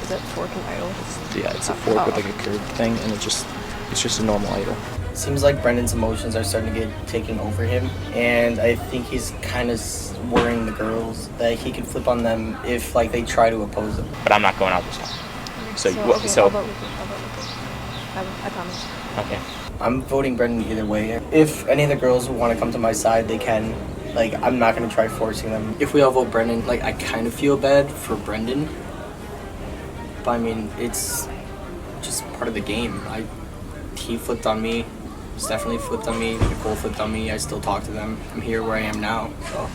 [SPEAKER 9] Is it fork and idol?
[SPEAKER 4] Yeah, it's a fork with like a curved thing, and it's just a normal idol.
[SPEAKER 5] Seems like Brendan's emotions are starting to get taken over him, and I think he's kind of worrying the girls that he could flip on them if, like, they try to oppose him.
[SPEAKER 4] But I'm not going out this time. So
[SPEAKER 9] I'll vote with you. I promise.
[SPEAKER 4] Okay.
[SPEAKER 5] I'm voting Brendan either way. If any of the girls want to come to my side, they can. Like, I'm not going to try forcing them. If we all vote Brendan, like, I kind of feel bad for Brendan. But, I mean, it's just part of the game. He flipped on me. Stephanie flipped on me. Nicole flipped on me. I still talk to them. I'm here where I am now, so.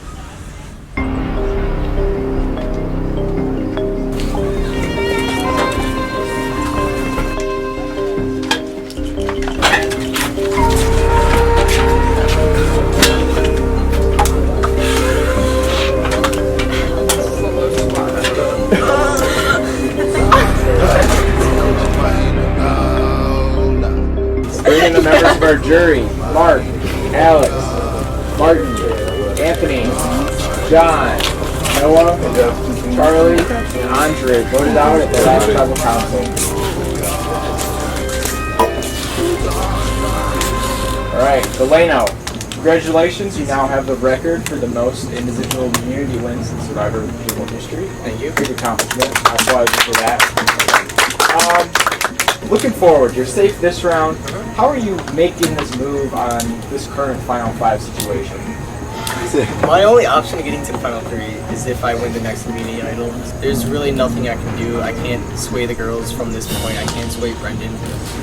[SPEAKER 10] Bringing the members of our jury: Mark, Alex, Martin, Anthony, John, Noah, Charlie, and Andre voted out at the last tribal council. Alright, Delano, congratulations, you now have the record for the most individual immunity wins in Survivor People history. Thank you. Big accomplishment. I applaud you for that. Looking forward, you're safe this round. How are you making this move on this current Final 5 situation?
[SPEAKER 5] My only option of getting to the Final 3 is if I win the next immunity idol. There's really nothing I can do. I can't sway the girls from this point. I can't sway Brendan.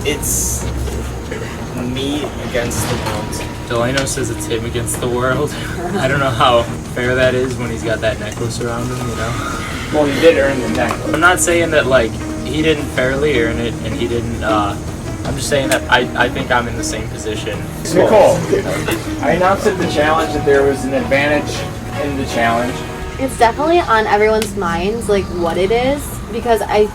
[SPEAKER 5] It's me against the world.
[SPEAKER 4] Delano says it's him against the world. I don't know how fair that is when he's got that necklace around him, you know?
[SPEAKER 10] Well, you did earn the necklace.
[SPEAKER 4] I'm not saying that, like, he didn't fairly earn it, and he didn't, I'm just saying that I think I'm in the same position.
[SPEAKER 10] Nicole, I announced at the challenge that there was an advantage in the challenge.
[SPEAKER 7] It's definitely on everyone's minds, like, what it is, because I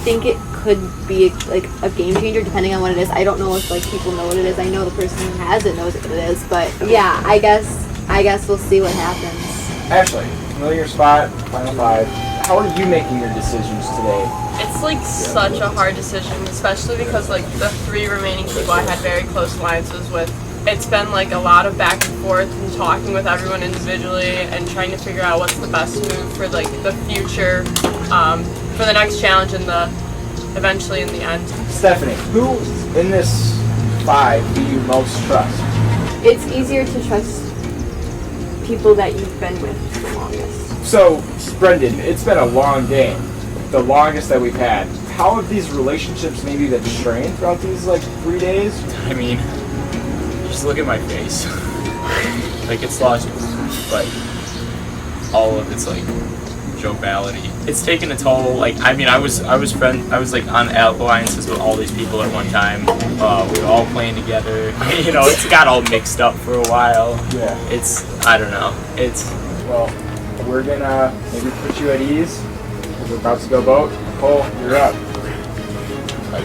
[SPEAKER 7] think it could be, like, a game changer depending on what it is. I don't know if, like, people know what it is. I know the person who has it knows what it is, but yeah, I guess we'll see what happens.
[SPEAKER 10] Ashley, familiar spot, Final 5. How are you making your decisions today?
[SPEAKER 9] It's like such a hard decision, especially because like the 3 remaining people I had very close alliances with. It's been like a lot of back and forth and talking with everyone individually and trying to figure out what's the best move for like the future, for the next challenge and eventually in the end.
[SPEAKER 10] Stephanie, who in this 5 do you most trust?
[SPEAKER 6] It's easier to trust people that you've been with the longest.
[SPEAKER 10] So, Brendan, it's been a long game. The longest that we've had. How have these relationships maybe been strained throughout these, like, 3 days?
[SPEAKER 4] I mean, just look at my face. Like, it's lost, like, all of its, like, joviality. It's taken a toll. Like, I mean, I was like on alliances with all these people at one time. We were all playing together. You know, it's got all mixed up for a while.
[SPEAKER 10] Yeah.
[SPEAKER 4] I don't know.
[SPEAKER 10] Well, we're gonna maybe put you at ease. We're about to go vote. Cole, you're up.
[SPEAKER 5] I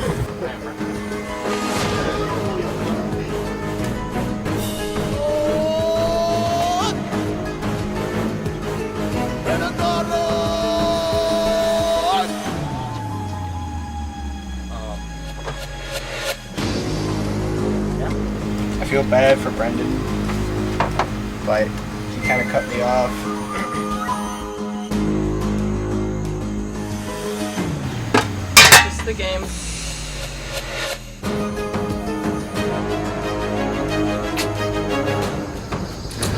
[SPEAKER 5] feel bad for Brendan, but he kind of cut me off.
[SPEAKER 9] It's the game.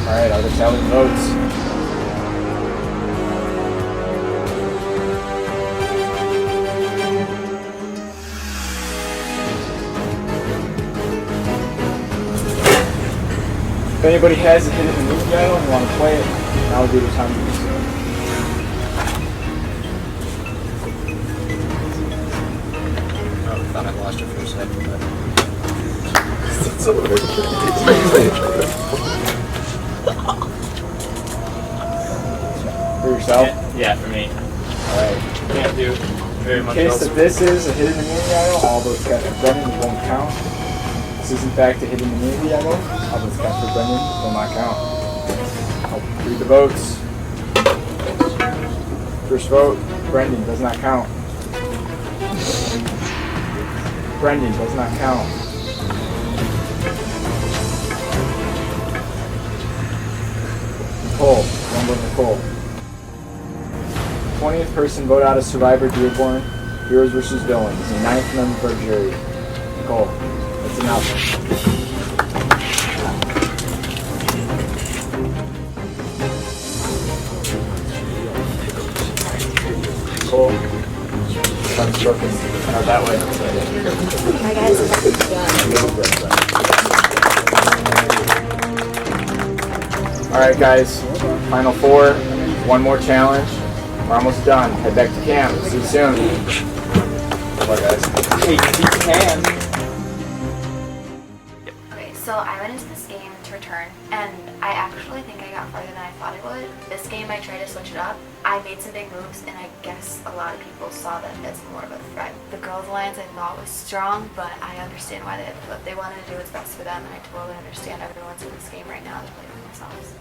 [SPEAKER 10] Alright, I'll just tally the votes. If anybody has a hidden move battle and want to play it, now would be the time to do so.
[SPEAKER 5] I thought I lost it for a second, but...
[SPEAKER 10] For yourself?
[SPEAKER 2] Yeah, for me.
[SPEAKER 10] Alright.
[SPEAKER 2] Can't do very
[SPEAKER 10] In
[SPEAKER 2] much
[SPEAKER 10] case
[SPEAKER 2] else.
[SPEAKER 10] that this is a hidden immunity idol, all those cast for Brendan won't count. This is in fact a hidden immunity idol, all those cast for Brendan will not count. I'll read the votes. First vote, Brendan does not count. Brendan does not count. Nicole, one vote Nicole. 20th person vote out of Survivor Dearborn, Heroes vs. Villains, the 9th member of our jury. Nicole, that's enough. Nicole, I'm stroking. That way.
[SPEAKER 7] My guys are done.
[SPEAKER 10] Alright guys, final four, one more challenge. We're almost done. Head back to camp. See you soon. Bye guys.
[SPEAKER 2] Hey, you can.
[SPEAKER 7] Okay, so I went into this game to return, and I actually think I got farther than I thought I would. This game I tried to switch it up. I made some big moves, and I guess a lot of people saw that as more of a threat. The Girls Alliance I thought was strong, but I understand why they had flipped. They wanted to do what's best for them, and I totally understand everyone's in this game right now to play for themselves.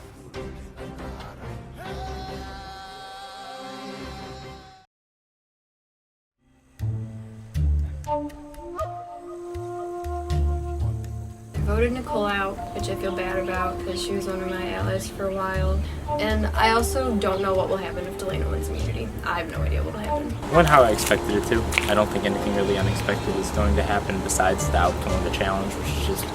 [SPEAKER 9] I voted Nicole out, which I feel bad about because she was one of my allies for a while. And I also don't know what will happen if Delana wins immunity. I have no idea what will happen.
[SPEAKER 4] It went how I expected it to. I don't think anything really unexpected is going to happen besides the outcome of the challenge, which is just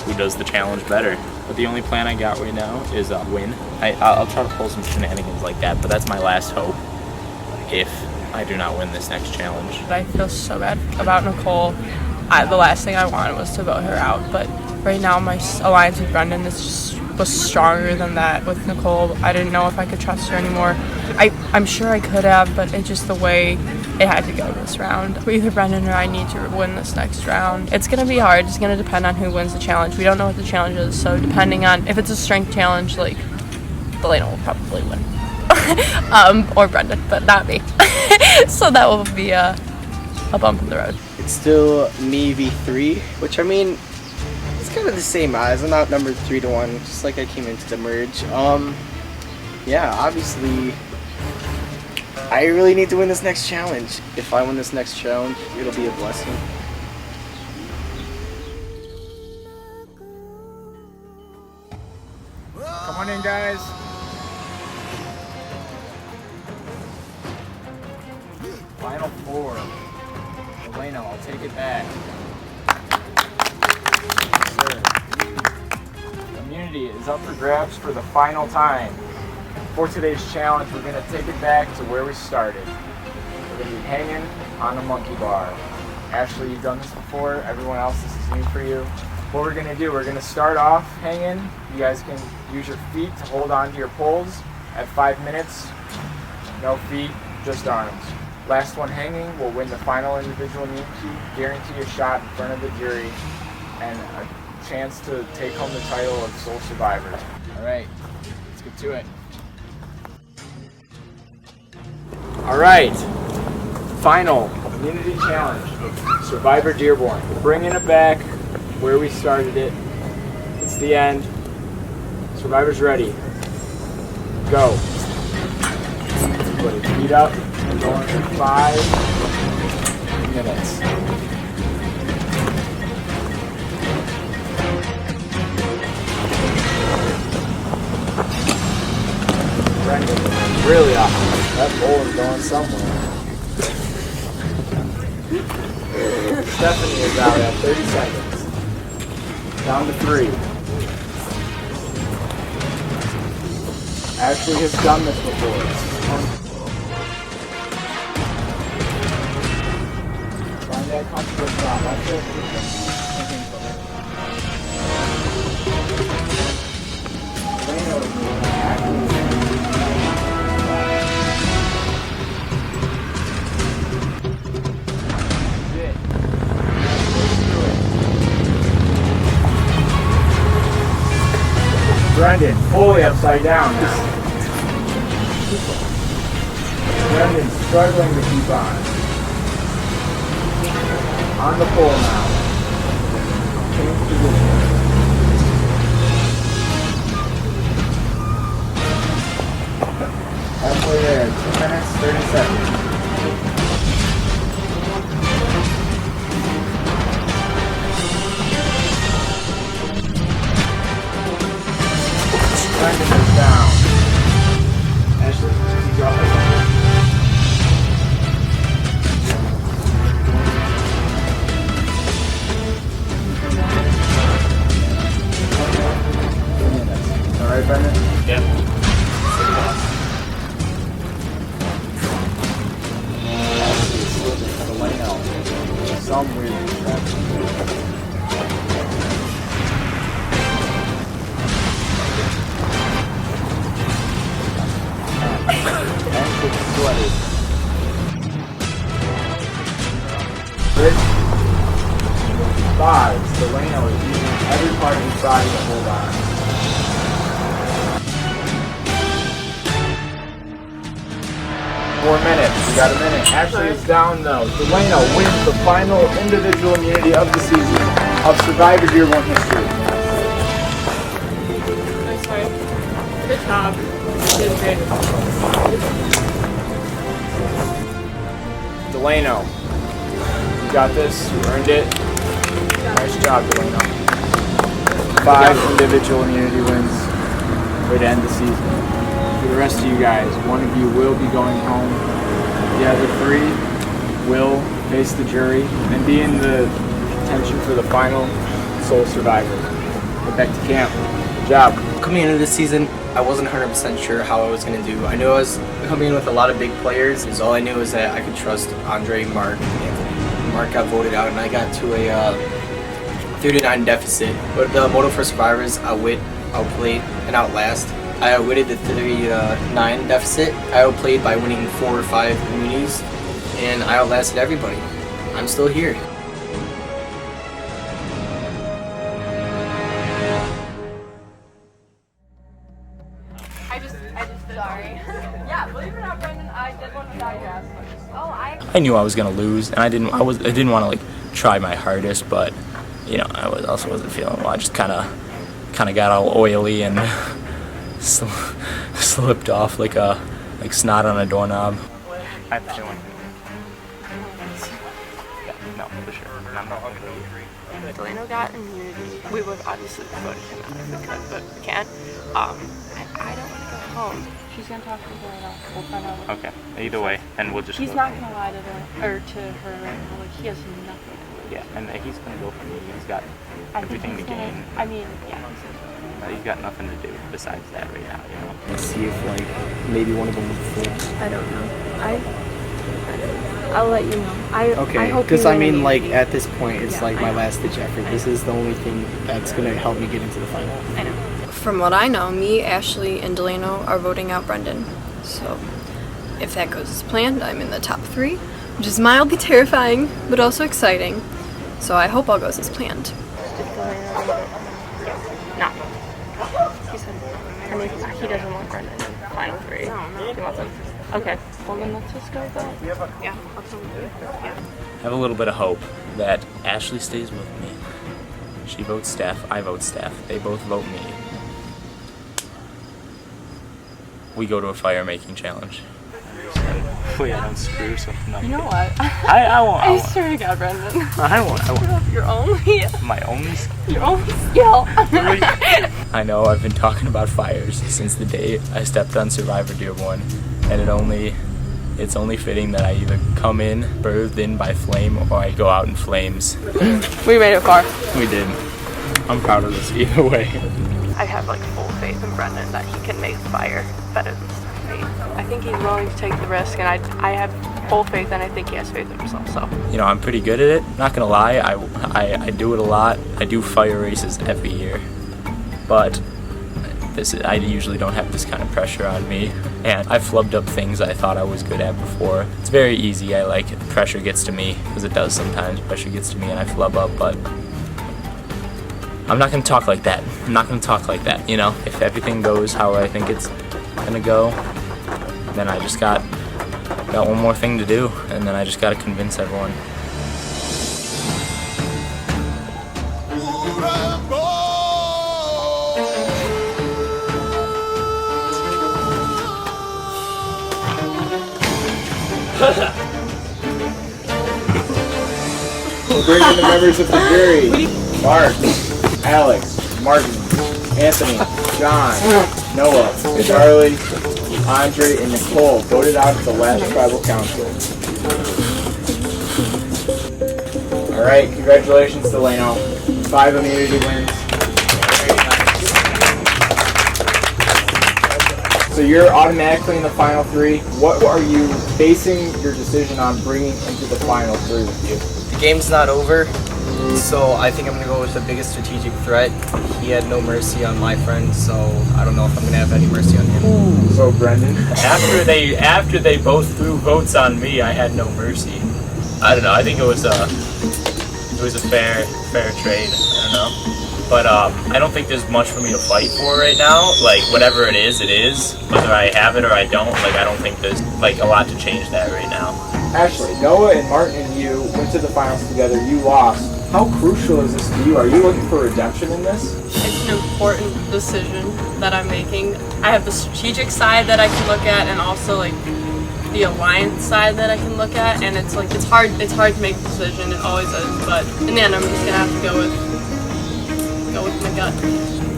[SPEAKER 4] who does the challenge better. But the only plan I got right now is win. I'll try to pull some shenanigans like that, but that's my last hope if I do not win this next challenge.
[SPEAKER 9] I feel so bad about Nicole. The last thing I wanted was to vote her out, but right now my alliance with Brendan was stronger than that with Nicole. I didn't know if I could trust her anymore. I'm sure I could have, but it's just the way it had to go this round. Either Brendan or I need to win this next round. It's going to be hard. It's going to depend on who wins the challenge. We don't know what the challenge is, so depending on if it's a strength challenge, like, Delana will probably win. Or Brendan, but not me. So that will be a bump in the road.
[SPEAKER 5] It's still me v3, which I mean, it's kind of the same odds. I'm outnumbered 3-1, just like I came into the merge. Yeah, obviously, I really need to win this next challenge. If I win this next challenge, it'll be a blessing.
[SPEAKER 10] Come on in, guys. Final four. Elena, I'll take it back. Yes, sir. Immunity is up for grabs for the final time. For today's challenge, we're going to take it back to where we started. We're going to be hanging on a monkey bar. Ashley, you've done this before. Everyone else, this is new for you. What we're going to do, we're going to start off hanging. You guys can use your feet to hold on to your poles. At 5 minutes, no feet, just arms. Last one hanging will win the final individual immunity, guarantee a shot in front of the jury, and a chance to take home the title of sole survivor. All right, let's get to it. All right, final community challenge of Survivor Dearborn. We're bringing it back where we started it. It's the end. Survivor's ready. Go. Put your feet up. We're going for 5 minutes. Brendan, really awesome. That bowl is going somewhere. Stephanie is out at 30 seconds. Down to 3. Ashley has done this before. Find that comfortable spot. That's it. Leno is moving. Ashley is Brendan, fully upside down now. Brendan struggling to keep on the pole now. Change position. Halfway there, 2 minutes, 30 seconds. Brendan is down. Ashley, you drop it. Alright, Brendan?
[SPEAKER 2] Yep.
[SPEAKER 10] Ashley is slipping for the lane out. Some weird distraction. Sweaty. Rich. 5. Delano is using every part of his body to hold on. 4 minutes. We got a minute. Ashley is down though. Delano wins the final individual immunity of the season of Survivor Dearborn history.
[SPEAKER 9] I'm sorry. Good job. You did great.
[SPEAKER 10] Delano, you got this. You earned it. Nice job, Delano. 5 individual immunity wins. Way to end the season. For the rest of you guys, 1 of you will be going home. The other 3 will face the jury and be in the contention for the final sole survivor. Get back to camp. Good job.
[SPEAKER 5] Coming into this season, I wasn't 100% sure how I was going to do. I knew I was coming in with a lot of big players. Because all I knew was that I could trust Andre, Mark, and Anthony. Mark got voted out, and I got to a 3-9 deficit. But the motto for survivors: outwit, outplay, and outlast. I outwitted the 3-9 deficit. I outplayed by winning 4 or 5 immunities, and I outlasted everybody. I'm still here.
[SPEAKER 9] Sorry. Yeah, believe it or not, Brendan, I did want to digest.
[SPEAKER 4] I knew I was gonna lose, and I didn't want to like try my hardest, but you know, I also wasn't feeling well. I just kind of got all oily and slipped off like snot on a doorknob. I'm feeling. Yeah, no, for sure. And I'm not gonna be.
[SPEAKER 9] Delano got immunity. We would obviously vote him out if we could, but we can't. I don't want to go home. She's gonna talk to Delano. We'll find out.
[SPEAKER 4] Okay. Either way, and we'll just.
[SPEAKER 9] He's not gonna lie to her or to her. Like he has nothing to lose.
[SPEAKER 4] Yeah, and he's gonna go for me. He's got everything to gain.
[SPEAKER 9] I mean, yeah.
[SPEAKER 4] He's got nothing to do besides that right now, you know.
[SPEAKER 5] Let's see if like maybe one of them will flip.
[SPEAKER 9] I don't know. I'll let you know. I hope.
[SPEAKER 5] Because I mean, like at this point, it's like my last ditch effort. This is the only thing that's gonna help me get into the final.
[SPEAKER 9] I know.
[SPEAKER 6] From what I know, me, Ashley, and Delano are voting out Brendan. So, if that goes as planned, I'm in the top 3, which is mildly terrifying, but also exciting. So I hope all goes as planned.
[SPEAKER 9] No. He said, he doesn't want Brendan in the final 3. He wants him Okay. Well, then let's just go with that. Yeah. I'll tell you. Yeah.
[SPEAKER 4] I have a little bit of hope that Ashley stays with me. She votes Steph, I vote Steph. They both vote me. We go to a fire making challenge. Wait, I don't screw something up.
[SPEAKER 9] You know what?
[SPEAKER 4] I won't.
[SPEAKER 9] I swear to God, Brendan.
[SPEAKER 4] I won't.
[SPEAKER 9] Your only
[SPEAKER 4] Your only
[SPEAKER 9] skill.
[SPEAKER 4] I know I've been talking about fires since the day I stepped on Survivor Dearborn, and it's only fitting that I either come in birthed in by flame or I go out in flames.
[SPEAKER 9] We made it far.
[SPEAKER 4] We did. I'm proud of this either way.
[SPEAKER 9] I have like full faith in Brendan that he can make fire better than Stephanie. I think he's willing to take the risk, and I have full faith, and I think he has faith in himself. So
[SPEAKER 4] You know, I'm pretty good at it. Not gonna lie, I do it a lot. I do fire races every year, but I usually don't have this kind of pressure on me, and I've flubbed up things I thought I was good at before. It's very easy. I like it. Pressure gets to me, because it does sometimes. Pressure gets to me and I flub up, but I'm not gonna talk like that. I'm not gonna talk like that, you know? If everything goes how I think it's gonna go, then I just got one more thing to do, and then I just gotta convince everyone.
[SPEAKER 10] We'll bring in the members of the jury. Mark, Alex, Martin, Anthony, John, Noah, Charlie, Andre, and Nicole voted out at the last tribal council. Alright, congratulations, Delano. 5 immunity wins. So you're automatically in the final 3. What are you basing your decision on bringing into the final 3 with you?
[SPEAKER 5] The game's not over, so I think I'm going to go with the biggest strategic threat. He had no mercy on my friend, so I don't know if I'm going to have any mercy on him.
[SPEAKER 10] So Brendan?
[SPEAKER 4] After they both threw votes on me, I had no mercy. I don't know. I think it was a fair trade. I don't know. But I don't think there's much for me to fight for right now. Like, whatever it is, whether I have it or I don't. Like, I don't think there's like a lot to change that right now.
[SPEAKER 10] Ashley, Noah and Martin and you went to the finals together. You lost. How crucial is this to you? Are you looking for redemption in this?
[SPEAKER 9] it's an important decision that I'm making. I have the strategic side that I can look at, and also like the alliance side that I can look at, and it's like it's hard to make a decision. It always is, but in the end, I'm just gonna have to go with my gut.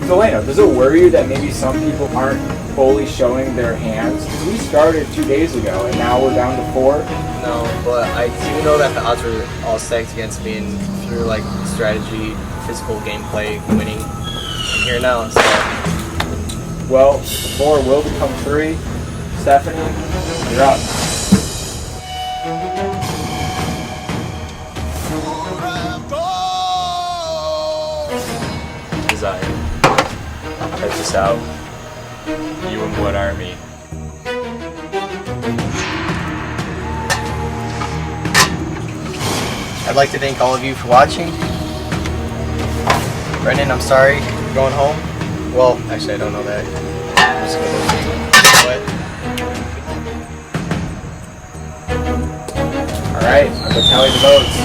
[SPEAKER 10] Delano, does it worry you that maybe some people aren't fully showing their hands? We started 2 days ago, and now we're down to 4.
[SPEAKER 5] No, but I do know that the odds were all stacked against me, and through like strategy, physical gameplay, winning, I'm here now. So.
[SPEAKER 10] Well, 4 will become 3. Stephanie, you're up.
[SPEAKER 4] Desire. Check this out. You and what army?
[SPEAKER 5] I'd like to thank all of you for watching. Brendan, I'm sorry, you're going home. Well, actually, I don't know that. I'm just gonna go
[SPEAKER 10] Alright, I'm going to tally the votes.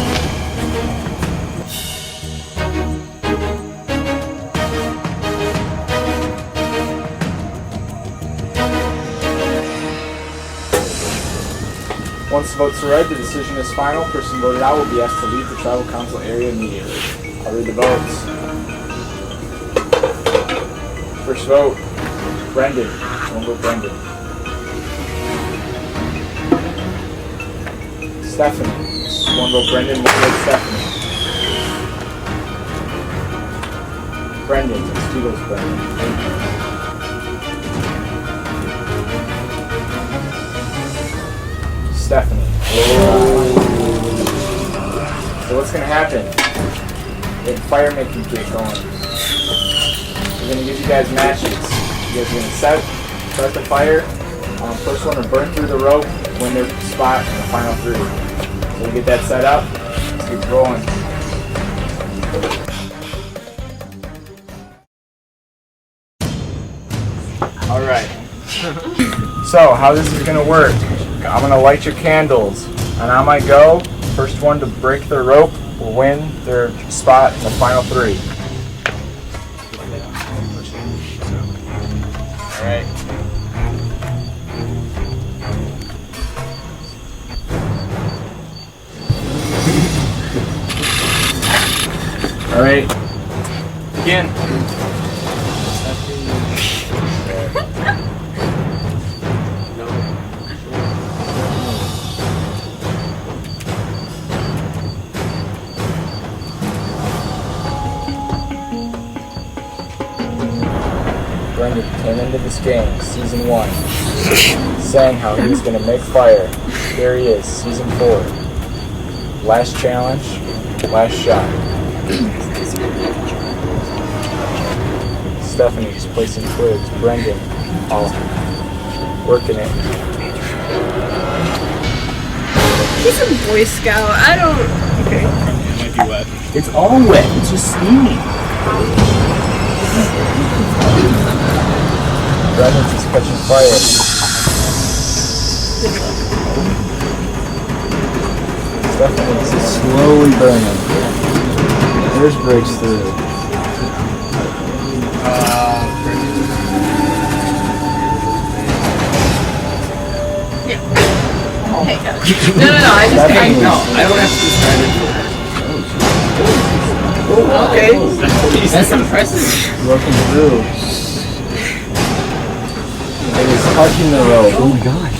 [SPEAKER 10] Once the votes are read, the decision is final. Person voted out will be asked to leave the tribal council area immediately. I'll read the votes. First vote, Brendan. One vote, Brendan. Stephanie. One vote, Brendan. One vote, Stephanie. Brendan. It's 2 votes, Brendan. Stephanie. So what's going to happen? The fire making get going. We're going to give you guys matches. You guys are going to start the fire. First one to burn through the rope, win their spot in the final 3. So we'll get that set up. Let's keep rolling. Alright. So, how this is gonna work? I'm gonna light your candles, and on my go, first one to break their rope will win their spot in the final 3. All right. All right. Begin. Brendan came into this game, Season 1, saying how he was going to make fire. Here he is, Season 4. Last challenge, last shot. Stephanie's placing twigs. Brendan, all working it.
[SPEAKER 9] He's a Boy Scout. I don't. Okay.
[SPEAKER 4] It might be wet. It's all wet. It's just steamy.
[SPEAKER 10] Brendan's is catching fire. Stephanie's is slowly burning. Yours breaks through.
[SPEAKER 8] Hey, no, I just can't. No, I don't have to describe it. Okay. That's impressive.
[SPEAKER 10] Working through. It is touching the rope. Oh my god.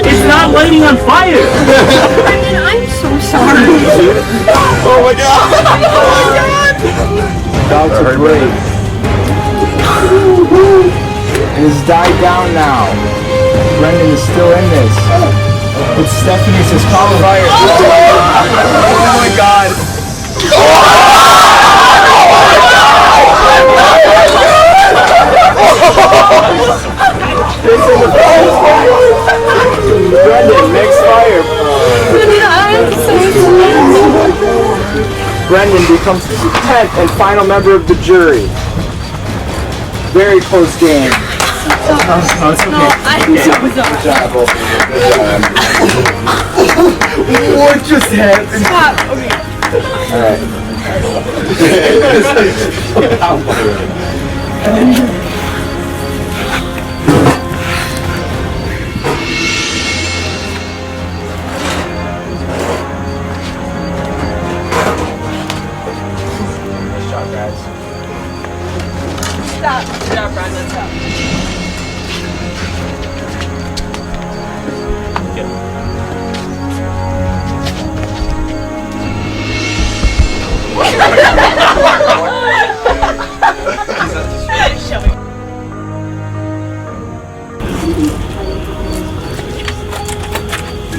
[SPEAKER 4] It's not lighting on fire!
[SPEAKER 9] Brendan, I'm so sorry.
[SPEAKER 10] Oh my god! About to break. It has died down now. Brendan is still in this. But Stephanie says, call fire. Oh my god. Brendan, makes fire. Brendan becomes the 10th and final member of the jury. Very close game.
[SPEAKER 9] No, I'm so sorry.
[SPEAKER 10] Good job, both of you. Good job. What just happened?
[SPEAKER 9] Stop. Okay.
[SPEAKER 10] Alright. Nice job, guys.
[SPEAKER 9] Stop. Good job, Brendan. Stop.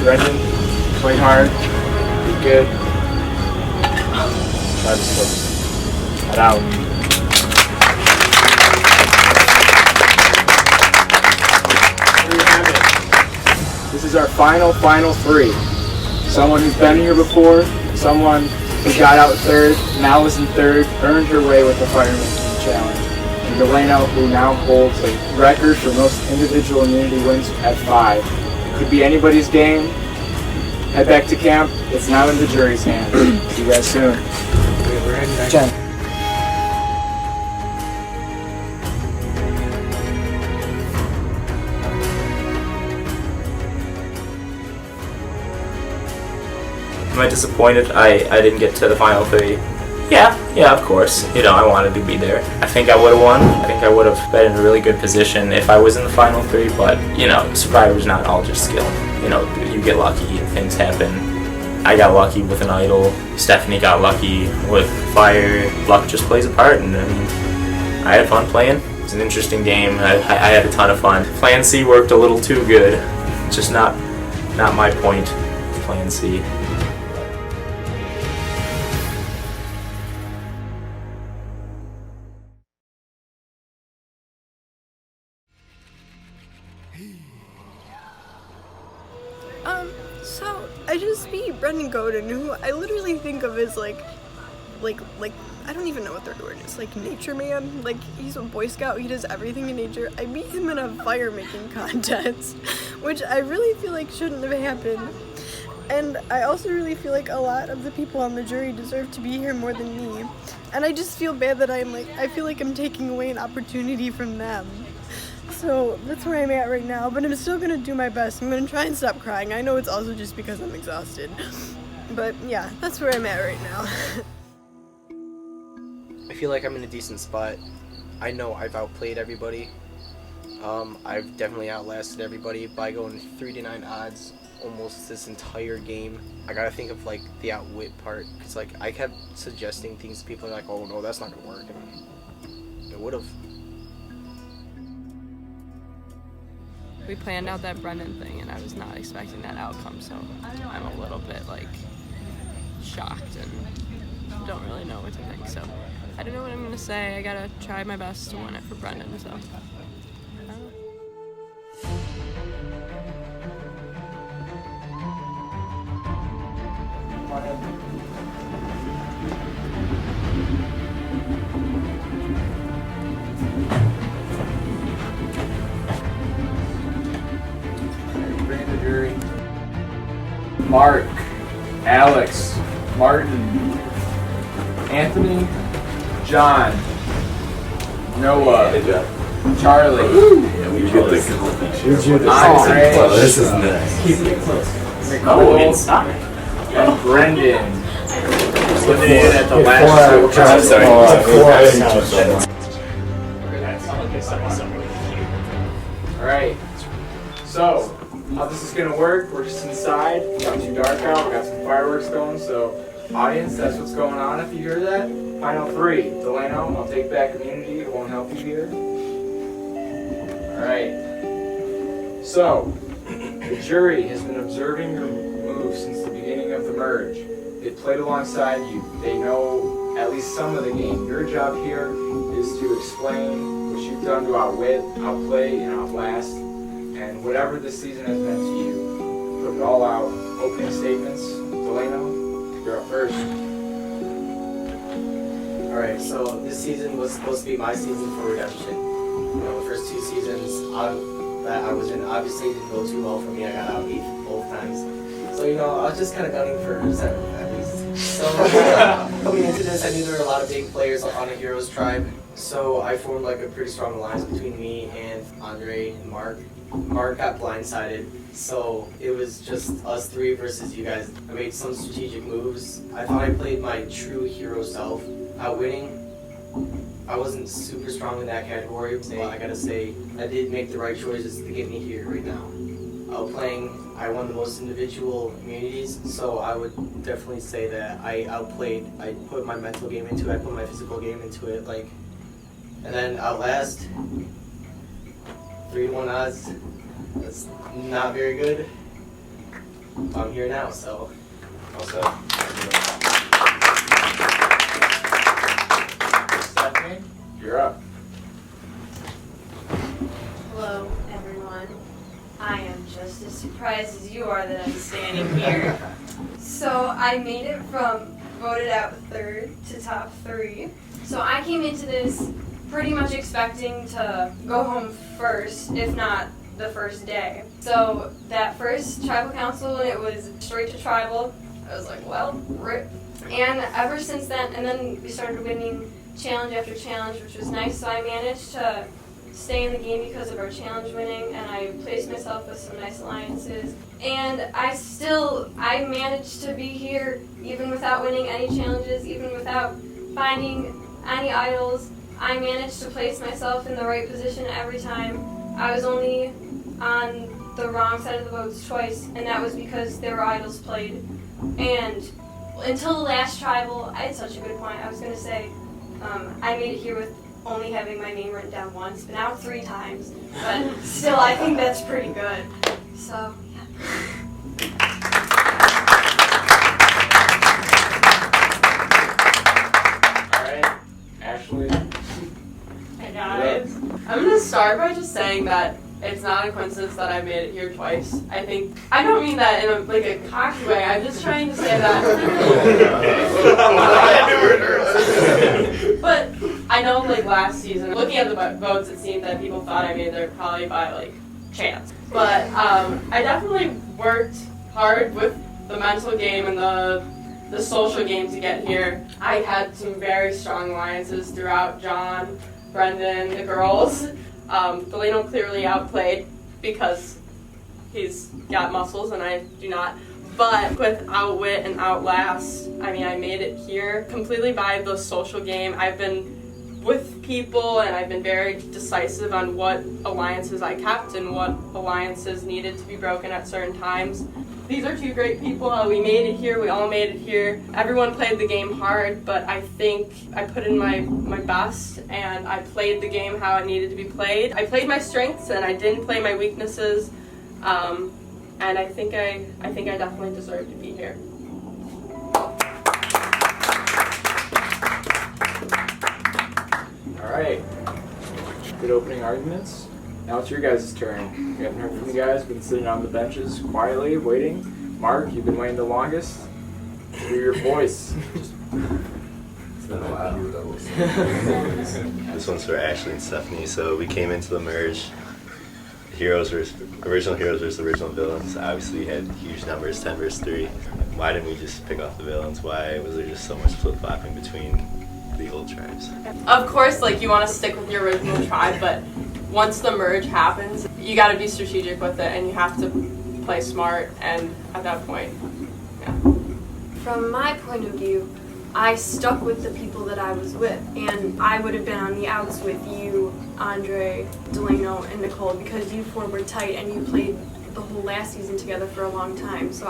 [SPEAKER 10] Brendan, play hard. Be good. Try to slip. Head out. There you have it. This is our final 3. Someone who's been here before, someone who got out 3rd, now is in 3rd, earned her way with the Fireman Challenge. And Delano, who now holds a record for most individual immunity wins at 5. It could be anybody's game. Head back to camp. It's now in the jury's hands. See you guys soon. Jen.
[SPEAKER 4] Am I disappointed I didn't get to the final 3? Yeah, of course. You know, I wanted to be there. I think I would have won. I think I would have been in a really good position if I was in the final 3, but, you know, Survivor's not all just skill. You know, you get lucky and things happen. I got lucky with an idol. Stephanie got lucky with fire. Luck just plays a part, and I mean, I had fun playing. It was an interesting game. I had a ton of fun. Plan C worked a little too good. It's just not my point, Plan C.
[SPEAKER 9] So I just beat Brendan Godin, who I literally think of as like I don't even know what third word is, like nature man. Like, he's a Boy Scout, he does everything in nature. I beat him in a fire making contest, which I really feel like shouldn't have happened. And I also really feel like a lot of the people on the jury deserve to be here more than me. And I just feel bad that I feel like I'm taking away an opportunity from them. So that's where I'm at right now, but I'm still gonna do my best. I'm gonna try and stop crying. I know it's also just because I'm exhausted. But yeah, that's where I'm at right now.
[SPEAKER 5] I feel like I'm in a decent spot. I know I've outplayed everybody. I've definitely outlasted everybody by going 3-9 odds almost this entire game. I gotta think of like the outwit part, because like I kept suggesting things to people like, oh no, that's not gonna work, and it would have.
[SPEAKER 9] We planned out that Brendan thing, and I was not expecting that outcome, so I'm a little bit like shocked and don't really know what to think. So I don't know what I'm gonna say. I gotta try my best to win it for Brendan. So.
[SPEAKER 10] Bring in the jury. Mark, Alex, Martin, Anthony, John, Noah, Charlie, Andre,
[SPEAKER 11] This is nice.
[SPEAKER 10] Nicole, and Brendan. Living in at the last Alright, so how this is gonna work, we're just inside, it's not too dark out, we got some fireworks going, so audience, that's what's going on if you hear that. Final 3, Delano, I'll take back immunity, it won't help you here. Alright, so the jury has been observing your moves since the beginning of the merge. They played alongside you, they know at least some of the game. Your job here is to explain what you've done to outwit, outplay, and outlast, and whatever this season has meant to you. Put it all out. Opening statements. Delano, you're up first.
[SPEAKER 5] Alright, so this season was supposed to be my season for redemption. You know, the first 2 seasons that I was in obviously didn't go too well for me. I got out 8th both times. So, you know, I was just kind of gunning for 7th at least. So, coming into this, I knew there were a lot of big players on a Heroes tribe. So I formed like a pretty strong alliance between me and Andre and Mark. Mark got blindsided, so it was just us 3 versus you guys. I made some strategic moves. I thought I played my true hero self. Outwitting, I wasn't super strong in that category, but I gotta say, I did make the right choices to get me here right now. Outplaying, I won the most individual immunities, so I would definitely say that I outplayed. I put my mental game into it, I put my physical game into it, like, and then Outlast, 3-1 odds, that's not very good. I'm here now, so also.
[SPEAKER 10] Stephanie, you're up.
[SPEAKER 12] Hello, everyone. I am just as surprised as you are that I'm standing here. So I made it from voted out 3rd to top 3. So I came into this pretty much expecting to go home first, if not the first day. So that first tribal council, when it was straight to tribal, I was like, well, rip. And ever since then, and then we started winning challenge after challenge, which was nice. So I managed to stay in the game because of our challenge winning, and I placed myself with some nice alliances. And I managed to be here even without winning any challenges, even without finding any idols. I managed to place myself in the right position every time. I was only on the wrong side of the votes twice, and that was because there were idols played. And until the last tribal, I had such a good point. I was going to say, I made it here with only having my name written down once, but now 3 times. But still, I think that's pretty good. So, yeah.
[SPEAKER 10] Ashley.
[SPEAKER 9] Hey guys. I'm gonna start by just saying that It's not a coincidence that I made it here twice. I don't mean that in a cocky way. I'm just trying to say that. But I know last season, looking at the votes, it seemed that people thought I made it there probably by chance. But I definitely worked hard with the mental game and the social game to get here. I had some very strong alliances throughout. John, Brendan, the girls. Delano clearly outplayed because he's got muscles and I do not. But with outwit and outlast, I made it here completely by the social game. I've been with people and I've been very decisive on what alliances I kept and what alliances needed to be broken at certain times. These are two great people. We made it here. We all made it here. Everyone played the game hard, but I think I put in my best and I played the game how it needed to be played. I played my strengths and I didn't play my weaknesses. And I think I definitely deserve to be here.
[SPEAKER 10] All right. Good opening arguments. Now it's your guys' turn. We haven't heard from you guys. Been sitting on the benches quietly waiting. Mark, you've been waiting the longest. Hear your voice.
[SPEAKER 13] It's been a while. This one's for Ashley and Stephanie. So we came into the merge. Original heroes versus original villains. Obviously we had huge numbers, 10 versus 3. Why didn't we just pick off the villains? Why was there just so much flip-flopping between the old tribes?
[SPEAKER 9] Of course, you want to stick with your original tribe, but once the merge happens, you got to be strategic with it and you have to play smart, and at that point, yeah.
[SPEAKER 6] From my point of view, I stuck with the people that I was with, and I would have been on the outs with you, Andre, Delano, and Nicole, because you four were tight and you played the whole last season together for a long time. So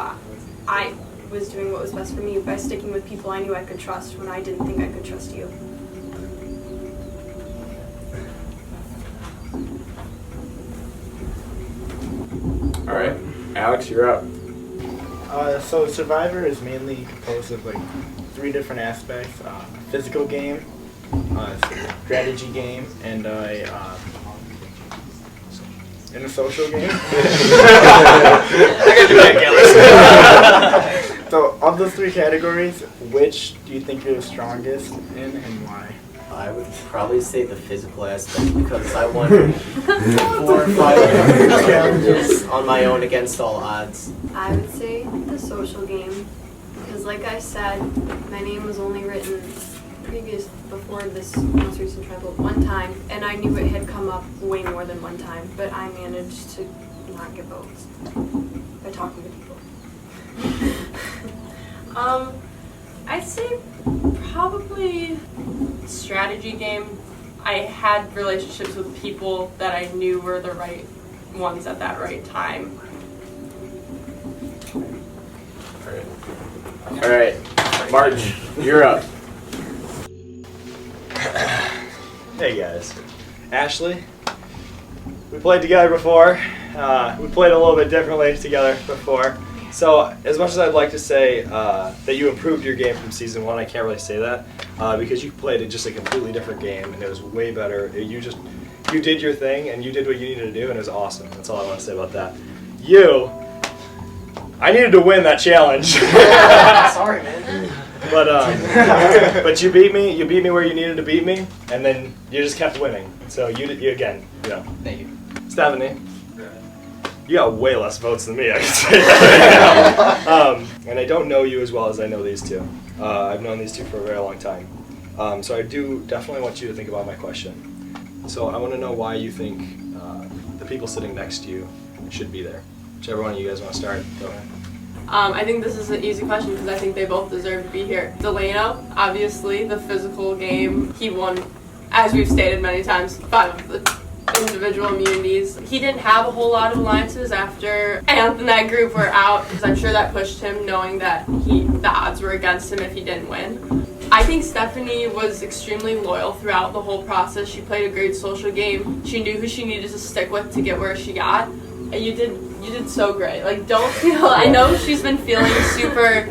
[SPEAKER 6] I was doing what was best for me by sticking with people I knew I could trust when I didn't think I could trust you.
[SPEAKER 10] All right, Alex, you're up.
[SPEAKER 5] So Survivor is mainly composed of 3 different aspects: physical game, strategy game, and a social game. So of those 3 categories, which do you think you're the strongest in and why?
[SPEAKER 14] I would probably say the physical aspect because I won 4 or 5 challenges on my own against all odds.
[SPEAKER 6] I would say the social game because, like I said, my name was only written before this most recent tribal one time, and I knew it had come up way more than one time, but I managed to not get votes by talking to people.
[SPEAKER 9] I'd say probably strategy game. I had relationships with people that I knew were the right ones at that right time.
[SPEAKER 10] All right, Martin, you're up.
[SPEAKER 15] Hey guys, Ashley. We played together before. We played a little bit differently together before. So as much as I'd like to say that you improved your game from season 1, I can't really say that because you played just a completely different game and it was way better. You did your thing and you did what you needed to do and it was awesome. That's all I want to say about that. I needed to win that challenge.
[SPEAKER 14] Sorry, man.
[SPEAKER 15] But you beat me. You beat me where you needed to beat me, and then you just kept winning. So you again.
[SPEAKER 14] Thank you,
[SPEAKER 15] Stephanie. You got way less votes than me, I can say that right now. And I don't know you as well as I know these 2. I've known these 2 for a very long time. So I do definitely want you to think about my question. So I want to know why you think the people sitting next to you should be there. Whichever one of you guys want to start, go ahead.
[SPEAKER 9] I think this is an easy question because I think they both deserve to be here. Delano, obviously, the physical game, he won, as we've stated many times, 5 of the individual immunities. He didn't have a whole lot of alliances after Anth and that group were out because I'm sure that pushed him knowing that the odds were against him if he didn't win. I think Stephanie was extremely loyal throughout the whole process. She played a great social game. She knew who she needed to stick with to get where she got. And you did so great. Don't feel, I know she's been feeling super,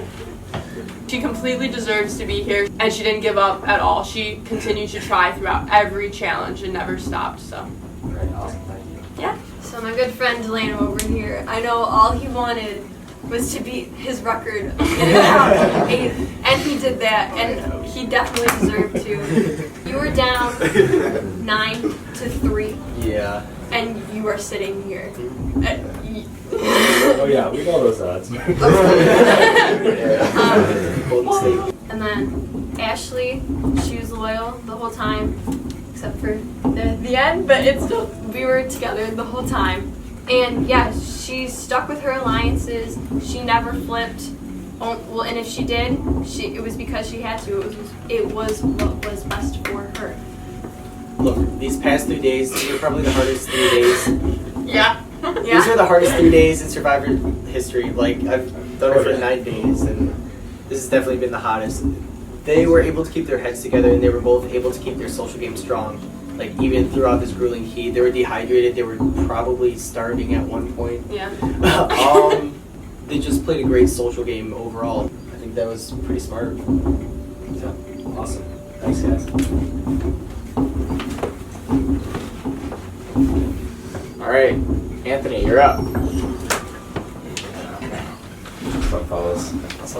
[SPEAKER 9] she completely deserves to be here and she didn't give up at all. She continued to try throughout every challenge and never stopped, so.
[SPEAKER 14] Right, awesome, thank you.
[SPEAKER 6] Yeah, so
[SPEAKER 12] So my good friend Delano over here, I know all he wanted was to beat his record of getting out to 8, and he did that, and he definitely deserved to. You were down 9-3.
[SPEAKER 14] Yeah.
[SPEAKER 12] And you are sitting here.
[SPEAKER 4] Oh yeah, we know those odds.
[SPEAKER 12] And then Ashley, she was loyal the whole time, except for the end, but it's still, we were together the whole time. And yeah, she stuck with her alliances. She never flipped. Well, and if she did, it was because she had to. It was what was best for her.
[SPEAKER 14] Look, these past 3 days, these are probably the hardest 3 days.
[SPEAKER 12] Yeah.
[SPEAKER 14] These are the hardest 3 days in Survivor history. Like, I've done it for 9 days, and this has definitely been the hottest. They were able to keep their heads together, and they were both able to keep their social game strong. Like, even throughout this grueling heat, they were dehydrated. They were probably starving at one point.
[SPEAKER 12] Yeah.
[SPEAKER 14] They just played a great social game overall. I think that was pretty smart. So, awesome. Thanks, guys.
[SPEAKER 10] All right, Anthony, you're up.
[SPEAKER 16] What's up, fellas?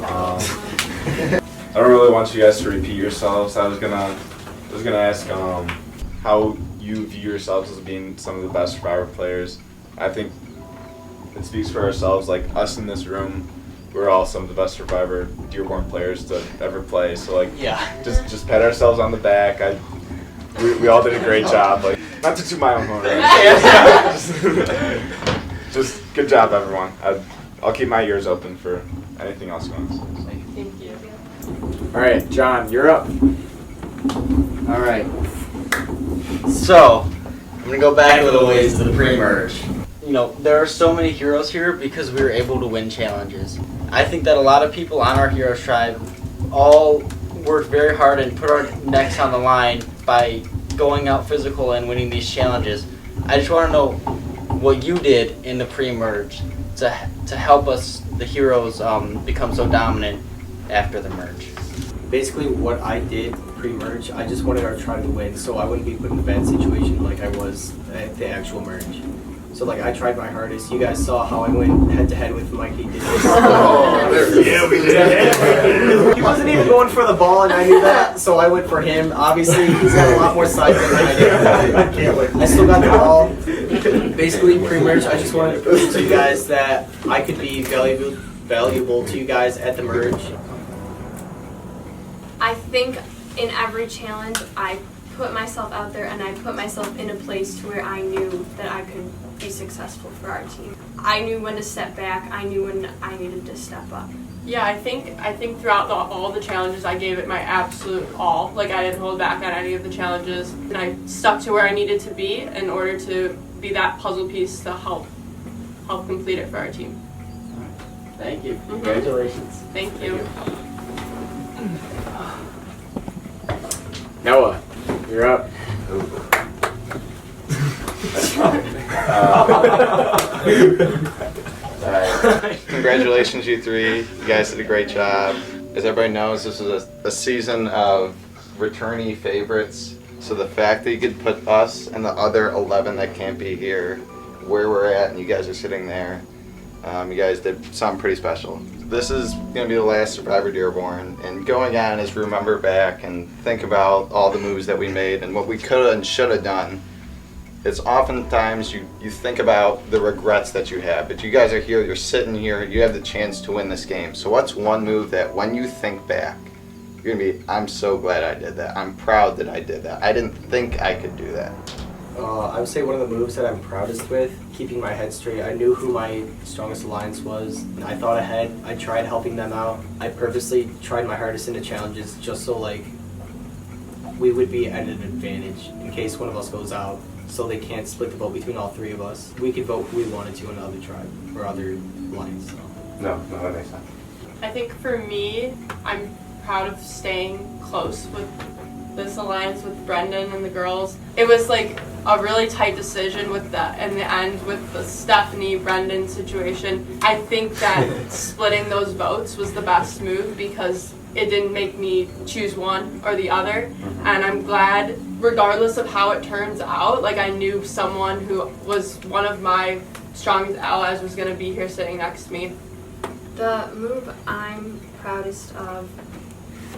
[SPEAKER 16] I don't really want you guys to repeat yourselves. I was gonna ask how you view yourselves as being some of the best Survivor players. I think it speaks for ourselves. Like us in this room, we're all some of the best Survivor Dearborn players to ever play. So like,
[SPEAKER 14] yeah,
[SPEAKER 16] just pat ourselves on the back. We all did a great job. Like, not to toot my own horn. Just good job, everyone. I'll keep my ears open for anything else going on.
[SPEAKER 9] Thank you.
[SPEAKER 10] All right, John, you're up.
[SPEAKER 17] All right. So, I'm going to go back a little ways to the pre-merge. You know, there are so many heroes here because we were able to win challenges. I think that a lot of people on our Heroes Tribe all worked very hard and put our necks on the line by going out physical and winning these challenges. I just want to know what you did in the pre-merge to help us, the heroes, become so dominant after the merge.
[SPEAKER 14] Basically, what I did pre-merge, I just wanted our tribe to win, so I wouldn't be put in a bad situation like I was at the actual merge. So, like, I tried my hardest. You guys saw how I went head-to-head with Mikey.
[SPEAKER 11] Yeah, we did.
[SPEAKER 14] He wasn't even going for the ball, and I knew that, so I went for him. Obviously, he's got a lot more size than I did. I still got the ball. Basically, pre-merge, I just wanted to prove to you guys that I could be valuable to you guys at the merge.
[SPEAKER 12] I think in every challenge, I put myself out there and I put myself in a place to where I knew that I could be successful for our team. I knew when to step back. I knew when I needed to step up.
[SPEAKER 9] Yeah, I think throughout all the challenges I gave it my absolute all. Like I didn't hold back on any of the challenges, and I stuck to where I needed to be in order to be that puzzle piece to help complete it for our team.
[SPEAKER 17] Thank you. Congratulations.
[SPEAKER 9] Thank you.
[SPEAKER 10] Noah, you're up.
[SPEAKER 18] Congratulations, you three. You guys did a great job. As everybody knows, this is a season of returnee favorites. So the fact that you could put us and the other 11 that can't be here where we're at, and you guys are sitting there, you guys did something pretty special. This is going to be the last Survivor Dearborn, and going on is remember back and think about all the moves that we made and what we could have and should have done. It's oftentimes you think about the regrets that you have, but you guys are here, you're sitting here, you have the chance to win this game. So what's one move that when you think back, you're going to be, I'm so glad I did that. I'm proud that I did that. I didn't think I could do that.
[SPEAKER 14] I would say one of the moves that I'm proudest with, keeping my head straight. I knew who my strongest alliance was. I thought ahead. I tried helping them out. I purposely tried my hardest into challenges just so like we would be at an advantage in case one of us goes out, so they can't split the vote between all three of us. We could vote who we wanted to in other tribe or other alliance. So.
[SPEAKER 16] No, that makes sense.
[SPEAKER 9] I think for me, I'm proud of staying close with this alliance with Brendan and the girls. It was like a really tight decision with that in the end with the Stephanie-Brendan situation. I think that splitting those votes was the best move because it didn't make me choose one or the other. And I'm glad, regardless of how it turns out, like I knew someone who was one of my strongest allies was going to be here sitting next to me.
[SPEAKER 6] The move I'm proudest of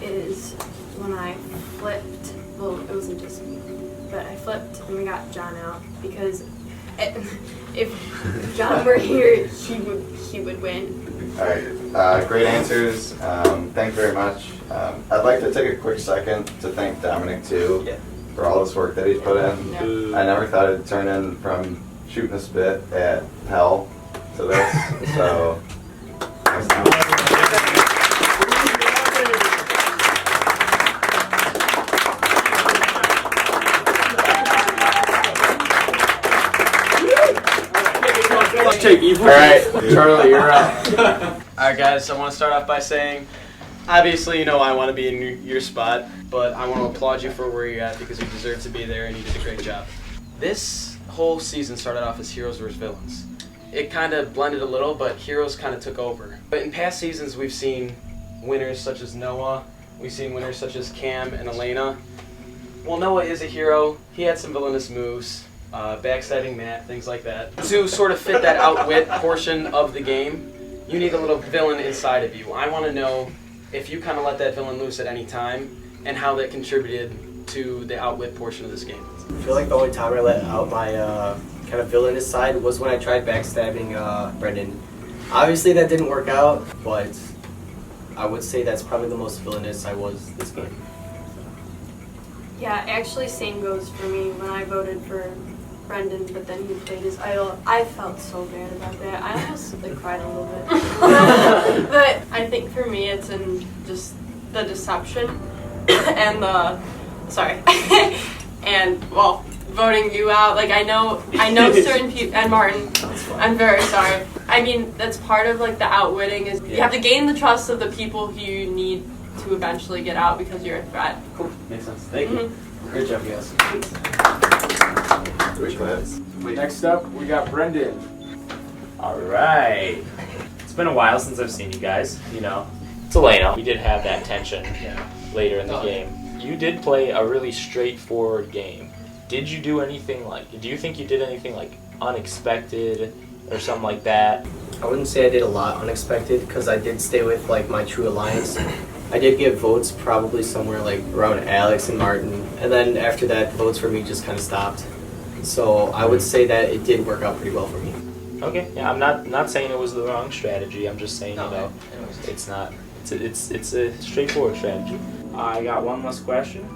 [SPEAKER 6] is when I flipped, well, it wasn't just me, but I flipped and we got John out because if John were here, he would win.
[SPEAKER 18] All right, great answers. Thank you very much. I'd like to take a quick second to thank Dominic too for all this work that he's put in. I never thought it'd turn in from shooting a spit at Pell to this. So, thanks, Dominic.
[SPEAKER 15] Alright, Charlie, you're up. Alright guys, I want to start off by saying, obviously you know I want to be in your spot, but I want to applaud you for where you're at because you deserve to be there and you did a great job. This whole season started off as heroes versus villains. It kind of blended a little, but heroes kind of took over. But in past seasons we've seen winners such as Noah, we've seen winners such as Cam and Elena. Well, Noah is a hero, he had some villainous moves. Backstabbing Matt, things like that. To sort of fit that outwit portion of the game, you need a little villain inside of you. I want to know if you kind of let that villain loose at any time and how that contributed to the outwit portion of this game.
[SPEAKER 14] I feel like the only time I let out my kind of villainous side was when I tried backstabbing Brendan. Obviously that didn't work out, but I would say that's probably the most villainous I was this game.
[SPEAKER 6] Yeah, actually same goes for me when I voted for Brendan, but then he played his idol. I felt so bad about that. I almost cried a little bit.
[SPEAKER 9] But I think for me it's in just the deception and and well, voting you out. Like I know certain people, and Martin, I'm very sorry. I mean, that's part of like the outwitting is you have to gain the trust of the people who you need to eventually get out because you're a threat.
[SPEAKER 15] Cool, makes sense. Thank you. Great job, guys.
[SPEAKER 10] Next up, we got Brendan.
[SPEAKER 4] Alright. It's been a while since I've seen you guys, you know. It's Elena. We did have that tension later in the game. You did play a really straightforward game. Did you do anything do you think you did anything unexpected or something like that?
[SPEAKER 14] I wouldn't say I did a lot unexpected because I did stay with my true alliance. I did get votes probably somewhere around Alex and Martin, and then after that votes for me just kind of stopped. So I would say that it did work out pretty well for me.
[SPEAKER 4] Okay, yeah, I'm not saying it was the wrong strategy. I'm just saying it's not. It's a straightforward strategy. I got one last question.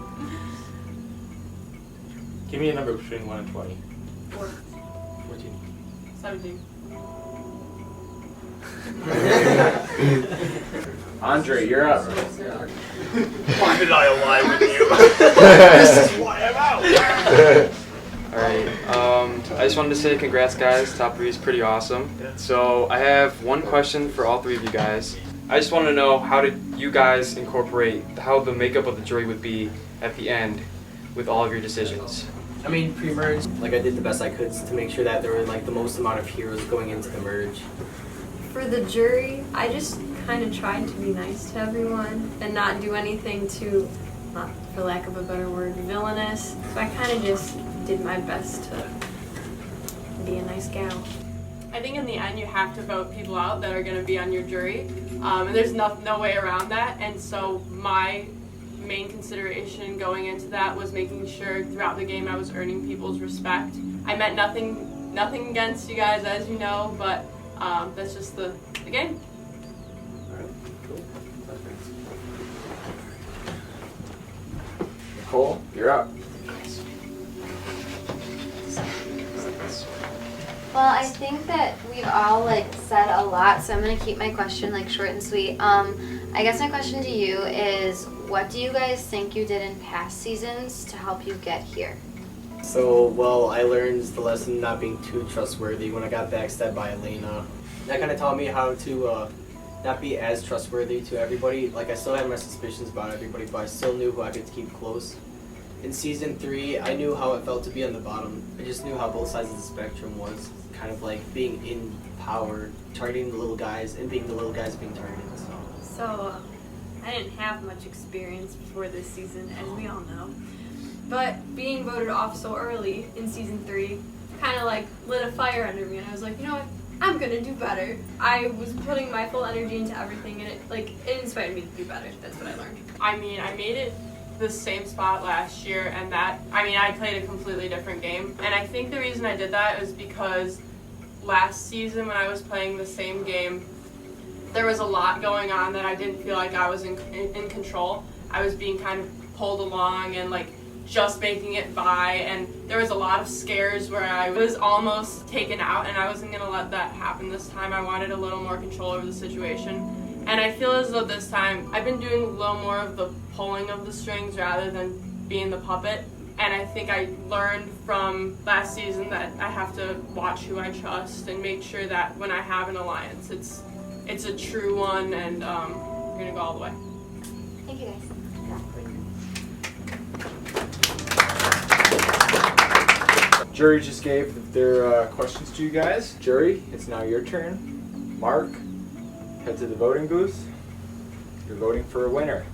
[SPEAKER 4] Give me a number between 1 and 20.
[SPEAKER 9] 4.
[SPEAKER 4] 14.
[SPEAKER 9] 17.
[SPEAKER 10] Andre, you're up.
[SPEAKER 11] Why did I lie with you? This is why I'm out.
[SPEAKER 3] Alright, I just wanted to say congrats guys, top 3 is pretty awesome. So I have one question for all 3 of you guys. I just want to know how did you guys incorporate how the makeup of the jury would be at the end with all of your decisions?
[SPEAKER 14] I mean, pre-merge, I did the best I could to make sure that there were the most amount of heroes going into the merge.
[SPEAKER 6] For the jury, I just kind of tried to be nice to everyone and not do anything too, for lack of a better word, villainous. So I kind of just did my best to be a nice gal.
[SPEAKER 9] I think in the end you have to vote people out that are going to be on your jury, and there's no way around that. And so my main consideration going into that was making sure throughout the game I was earning people's respect. I meant nothing against you guys, as you know, but that's just the game.
[SPEAKER 10] Alright, cool. Nicole, you're up.
[SPEAKER 7] Well, I think that we've all said a lot, so I'm gonna keep my question short and sweet. I guess my question to you is, what do you guys think you did in past seasons to help you get here?
[SPEAKER 14] So, well, I learned the lesson not being too trustworthy when I got backstabbed by Elena. That kind of taught me how to not be as trustworthy to everybody. I still had my suspicions about everybody, but I still knew who I could keep close. In Season 3, I knew how it felt to be on the bottom. I just knew how both sides of the spectrum was. Kind of being in power, targeting the little guys, and being the little guys being targeted.
[SPEAKER 6] So
[SPEAKER 12] I didn't have much experience before this season, as we all know. But being voted off so early in season 3 kind of like lit a fire under me, and I was like, you know what? I'm gonna do better. I was putting my full energy into everything, and it inspired me to do better. That's what I learned.
[SPEAKER 9] I mean, I made it the same spot last year, and I played a completely different game. And I think the reason I did that is because last season when I was playing the same game, there was a lot going on that I didn't feel like I was in control. I was being kind of pulled along and like just making it by, and there was a lot of scares where I was almost taken out, and I wasn't going to let that happen this time. I wanted a little more control over the situation, and I feel as though this time I've been doing a little more of the pulling of the strings rather than being the puppet, and I think I learned from last season that I have to watch who I trust and make sure that when I have an alliance, it's a true one, and we're going to go all the way.
[SPEAKER 7] Thank you, guys.
[SPEAKER 10] Jury just gave their questions to you guys. Jury, it's now your turn. Mark, head to the voting booth. You're voting for a winner.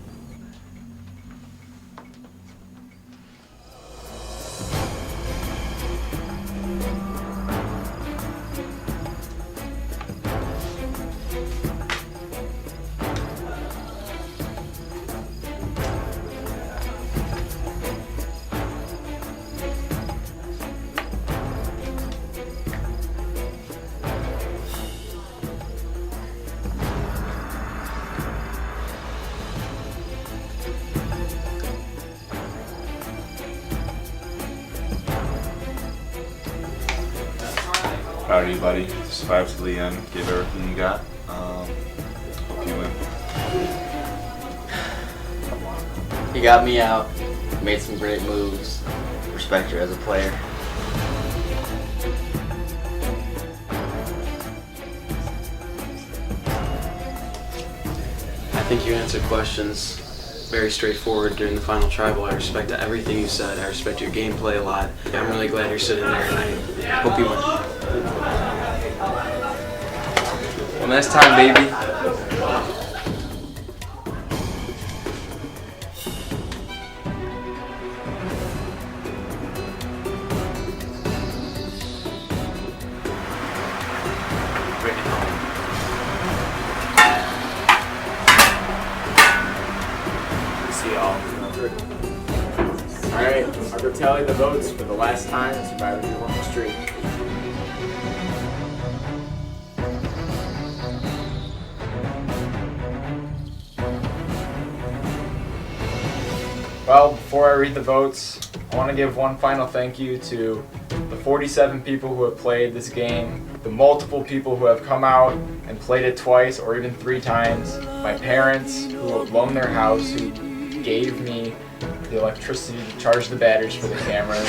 [SPEAKER 16] Proud of you, buddy. Survived to the end. Give everything you got. Hope you win.
[SPEAKER 17] You got me out. Made some great moves. Respect you as a player.
[SPEAKER 3] I think you answered questions very straightforward during the final tribal. I respect everything you said. I respect your gameplay a lot. I'm really glad you're sitting there, and I hope you win.
[SPEAKER 1] Well, next time, baby.
[SPEAKER 10] See y'all. Alright, I'll go tally the votes for the last time in Survivor Dearborn history. Well, before I read the votes, I want to give one final thank you to the 47 people who have played this game, the multiple people who have come out and played it twice or even 3 times, my parents who have loaned their house, who gave me the electricity to charge the batteries for the cameras,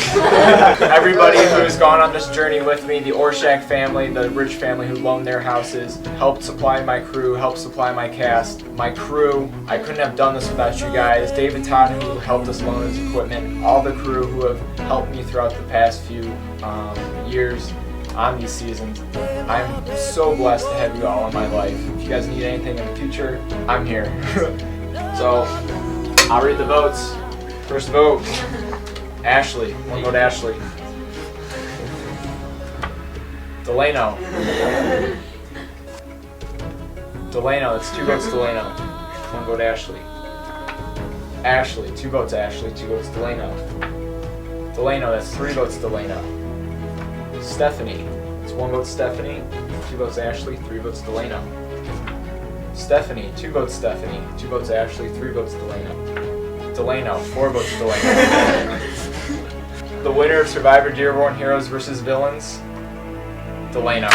[SPEAKER 10] everybody who has gone on this journey with me, the Orshak family, the Rich family who loaned their houses, helped supply my crew, helped supply my cast, my crew. I couldn't have done this without you guys. David Todd, who helped us loan his equipment, all the crew who have helped me throughout the past few years on these seasons. I'm so blessed to have you all in my life. If you guys need anything in the future, I'm here. So, I'll read the votes. First vote, Ashley. One vote, Ashley. Delano. Delano, that's 2 votes, Delano. 1 vote, Ashley. Ashley, 2 votes, Ashley. 2 votes, Delano. Delano, that's 3 votes, Delano. Stephanie, it's 1 vote, Stephanie. 2 votes, Ashley. 3 votes, Delano. Stephanie, 2 votes, Stephanie. 2 votes, Ashley. 3 votes, Delano. Delano, 4 votes Delano. The winner of Survivor Dearborn Heroes vs. Villains, Delano.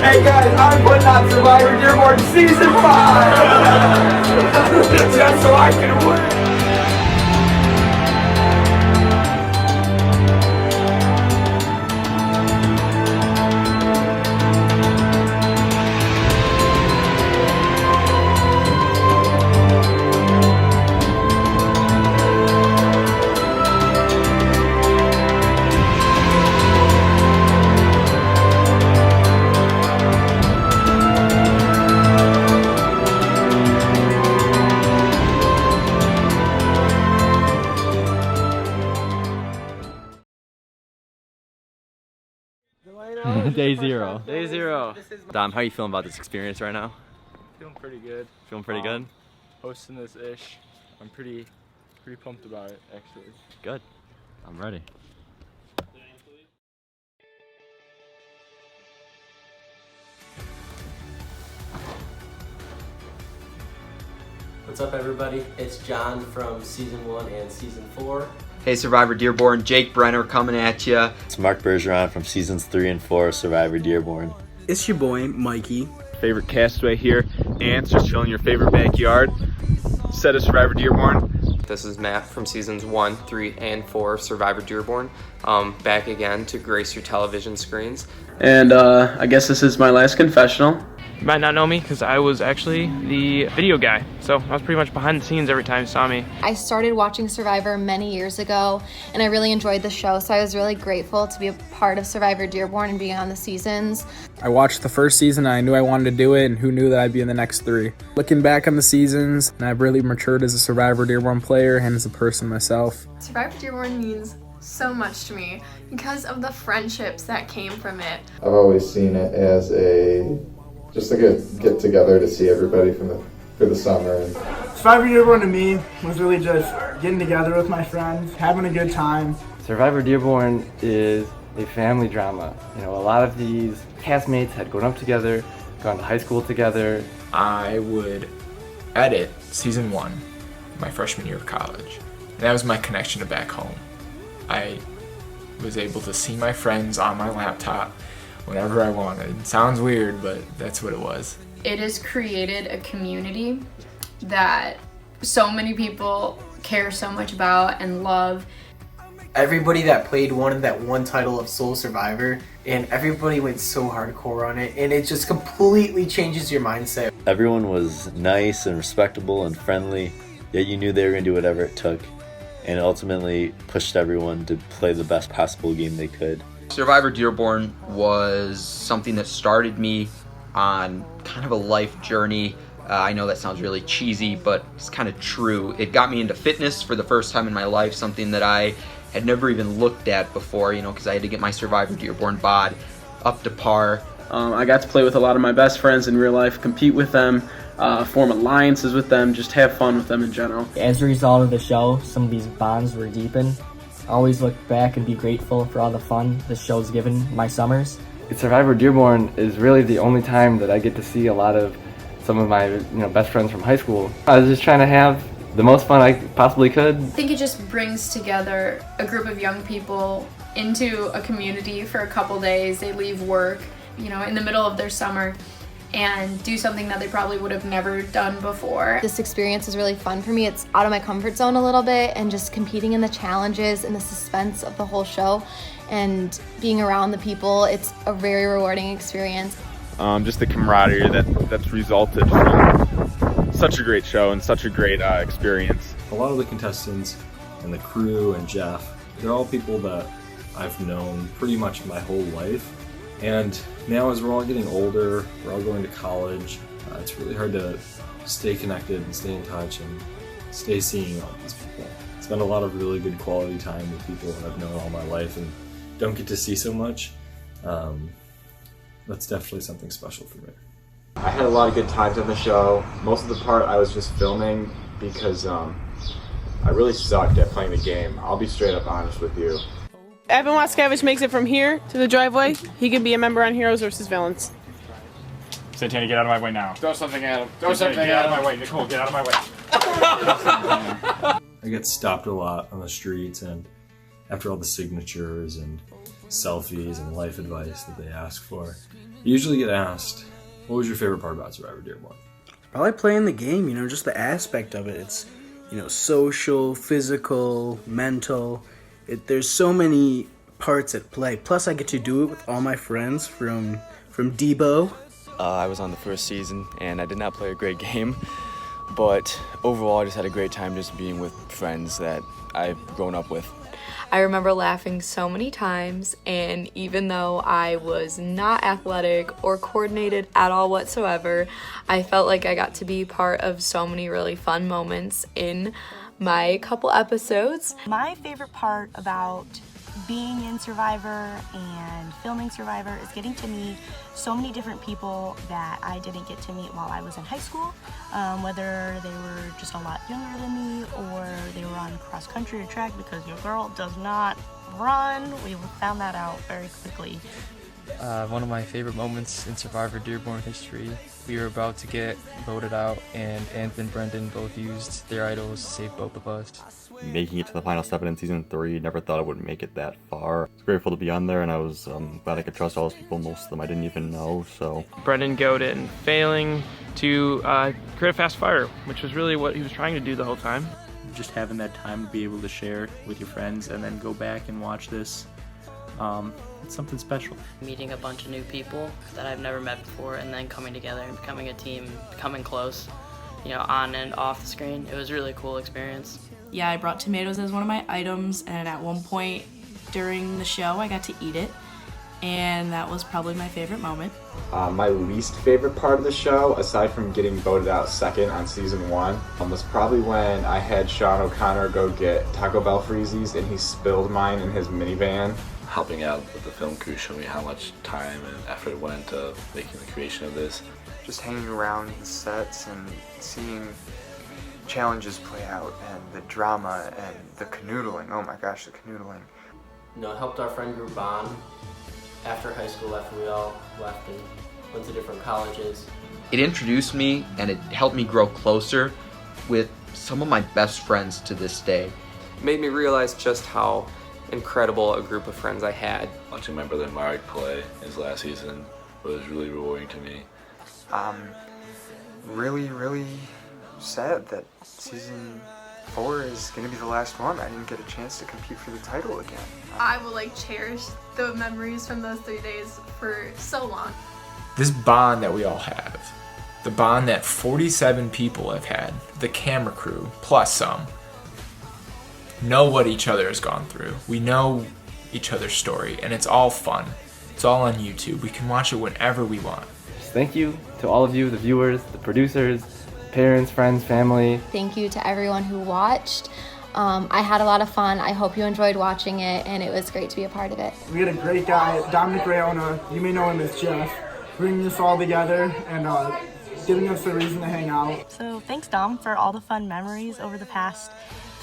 [SPEAKER 11] Hey guys, I'm putting on Survivor Dearborn Season 5! Just so I can win!
[SPEAKER 19] Day zero.
[SPEAKER 3] Day zero.
[SPEAKER 19] Dom, how are you feeling about this experience right now?
[SPEAKER 10] Feeling pretty good.
[SPEAKER 19] Feeling pretty good?
[SPEAKER 10] Hosting this ish. I'm pretty pumped about it, actually.
[SPEAKER 19] Good. I'm ready.
[SPEAKER 20] What's up, everybody? It's John from Season 1 and Season 4.
[SPEAKER 21] Hey, Survivor Dearborn, Jake Brenner coming at ya.
[SPEAKER 13] It's Mark Bergeron from Seasons 3 and 4 of Survivor Dearborn.
[SPEAKER 22] It's your boy, Mikey.
[SPEAKER 1] Favorite castaway here. Ants just chilling in your favorite backyard. Set of Survivor Dearborn.
[SPEAKER 23] This is Matt from Seasons 1, 3, and 4 of Survivor Dearborn. Back again to grace your television screens.
[SPEAKER 24] And I guess this is my last confessional.
[SPEAKER 25] You might not know me because I was actually the video guy, so I was pretty much behind the scenes every time you saw me.
[SPEAKER 26] I started watching Survivor many years ago, and I really enjoyed the show, so I was really grateful to be a part of Survivor Dearborn and being on the seasons.
[SPEAKER 27] I watched the first season, and I knew I wanted to do it, and who knew that I'd be in the next 3. Looking back on the seasons, and I've really matured as a Survivor Dearborn player and as a person myself.
[SPEAKER 28] Survivor Dearborn means so much to me because of the friendships that came from it.
[SPEAKER 29] I've always seen it as just a good get together to see everybody for the summer. And
[SPEAKER 30] Survivor Dearborn to me was really just getting together with my friends, having a good time.
[SPEAKER 3] Survivor Dearborn is a family drama. You know, a lot of these castmates had grown up together, gone to high school together.
[SPEAKER 1] I would edit season 1, my freshman year of college. That was my connection to back home. I was able to see my friends on my laptop whenever I wanted. It sounds weird, but that's what it was.
[SPEAKER 28] It has created a community that so many people care so much about and love.
[SPEAKER 14] Everybody that played won that one title of Sole Survivor, and everybody went so hardcore on it, and it just completely changes your mindset.
[SPEAKER 13] Everyone was nice and respectable and friendly, yet you knew they were going to do whatever it took, and ultimately pushed everyone to play the best possible game they could.
[SPEAKER 21] Survivor Dearborn was something that started me on kind of a life journey. I know that sounds really cheesy, but it's kind of true. It got me into fitness for the first time in my life, something that I had never even looked at before, because I had to get my Survivor Dearborn bod up to par.
[SPEAKER 24] I got to play with a lot of my best friends in real life, compete with them, form alliances with them, just have fun with them in general.
[SPEAKER 31] As a result of the show, some of these bonds were deepened. I always look back and be grateful for all the fun the show's given my summers.
[SPEAKER 3] Survivor Dearborn is really the only time that I get to see a lot of some of my best friends from high school. I was just trying to have the most fun I possibly could.
[SPEAKER 28] I think it just brings together a group of young people into a community for a couple days. They leave work, in the middle of their summer and do something that they probably would have never done before.
[SPEAKER 26] This experience is really fun for me. It's out of my comfort zone a little bit, and just competing in the challenges and the suspense of the whole show and being around the people, it's a very rewarding experience.
[SPEAKER 32] Just the camaraderie that's resulted from such a great show and such a great experience.
[SPEAKER 33] A lot of the contestants and the crew and Jeff, they're all people that I've known pretty much my whole life. And now as we're all getting older, we're all going to college, it's really hard to stay connected and stay in touch and stay seeing all these people. Spend a lot of really good quality time with people that I've known all my life and don't get to see so much. That's definitely something special for me.
[SPEAKER 16] I had a lot of good times on the show. Most of the part I was just filming because I really sucked at playing the game. I'll be straight up honest with you.
[SPEAKER 9] Evan Waskevich makes it from here to the driveway. He can be a member on Heroes vs. Villains.
[SPEAKER 10] Santana, get out of my way now. Throw something at him. Throw something out of my way. Nicole, get out of my way.
[SPEAKER 33] I get stopped a lot on the streets, and after all the signatures and selfies and life advice that they ask for. You usually get asked, what was your favorite part about Survivor Dearborn?
[SPEAKER 22] Probably playing the game, just the aspect of it. It's, social, physical, mental. There's so many parts at play. Plus, I get to do it with all my friends from Debo.
[SPEAKER 2] I was on the first season, and I did not play a great game, but overall, I just had a great time just being with friends that I've grown up with.
[SPEAKER 4] I remember laughing so many times, and even though I was not athletic or coordinated at all whatsoever, I felt like I got to be part of so many really fun moments in my couple episodes.
[SPEAKER 5] My favorite part about being in Survivor and filming Survivor is getting to meet so many different people that I didn't get to meet while I was in high school, whether they were just a lot younger than me or they were on cross country or track, because your girl does not run. We found that out very quickly.
[SPEAKER 6] One of my favorite moments in Survivor Dearborn history, we were about to get voted out, and Anthony and Brendan both used their idols to save both of us.
[SPEAKER 7] Making it to the final 7 in season 3, never thought I would make it that far. I was grateful to be on there, and I was glad I could trust all those people. Most of them I didn't even know, so.
[SPEAKER 25] Brendan Godin failing to create a fast fire, which was really what he was trying to do the whole time.
[SPEAKER 8] Just having that time to be able to share with your friends and then go back and watch this, it's something special.
[SPEAKER 11] Meeting a bunch of new people that I've never met before, and then coming together and becoming a team, becoming close, on and off the screen. It was a really cool experience.
[SPEAKER 12] Yeah, I brought tomatoes as one of my items, and at one point during the show I got to eat it, and that was probably my favorite moment.
[SPEAKER 16] My least favorite part of the show, aside from getting voted out second on season 1, was probably when I had Sean O'Connor go get Taco Bell freezies and he spilled mine in his minivan.
[SPEAKER 13] Helping out with the film crew showed me how much time and effort went into making the creation of this.
[SPEAKER 15] Just hanging around the sets and seeing challenges play out, and the drama and the canoodling. Oh my gosh, the canoodling.
[SPEAKER 14] It helped our friend group bond after high school, after we all left and went to different colleges.
[SPEAKER 21] It introduced me, and it helped me grow closer with some of my best friends to this day.
[SPEAKER 23] It made me realize just how incredible a group of friends I had.
[SPEAKER 13] Watching my brother Mark play his last season was really rewarding to me.
[SPEAKER 15] Really sad that season 4 is going to be the last one. I didn't get a chance to compete for the title again.
[SPEAKER 28] I will cherish the memories from those 3 days for so long.
[SPEAKER 1] This bond that we all have, the bond that 47 people have had, the camera crew, plus some, know what each other has gone through. We know each other's story, and it's all fun. It's all on YouTube. We can watch it whenever we want.
[SPEAKER 3] Thank you to all of you, the viewers, the producers, parents, friends, family.
[SPEAKER 26] Thank you to everyone who watched. I had a lot of fun. I hope you enjoyed watching it, and it was great to be a part of it.
[SPEAKER 30] We had a great guy, Dominic Rayona. You may know him as Jeff, bringing us all together and giving us a reason to hang out.
[SPEAKER 5] So thanks, Dom, for all the fun memories over the past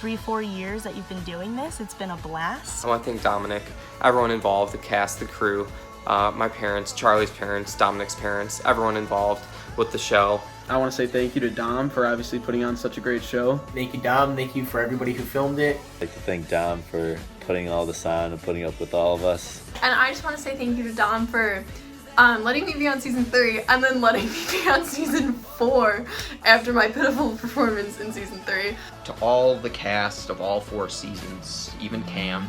[SPEAKER 5] 3-4 years that you've been doing this. It's been a blast.
[SPEAKER 23] I want to thank Dominic, everyone involved, the cast, the crew, my parents, Charlie's parents, Dominic's parents, everyone involved with the show.
[SPEAKER 24] I want to say thank you to Dom for obviously putting on such a great show.
[SPEAKER 14] Thank you, Dom. Thank you for everybody who filmed it.
[SPEAKER 13] I'd like to thank Dom for putting all this on and putting up with all of us.
[SPEAKER 28] And I just want to say thank you to Dom for letting me be on season 3 and then letting me be on season 4 after my pitiful performance in season 3.
[SPEAKER 21] To all the cast of all 4 seasons, even Cam,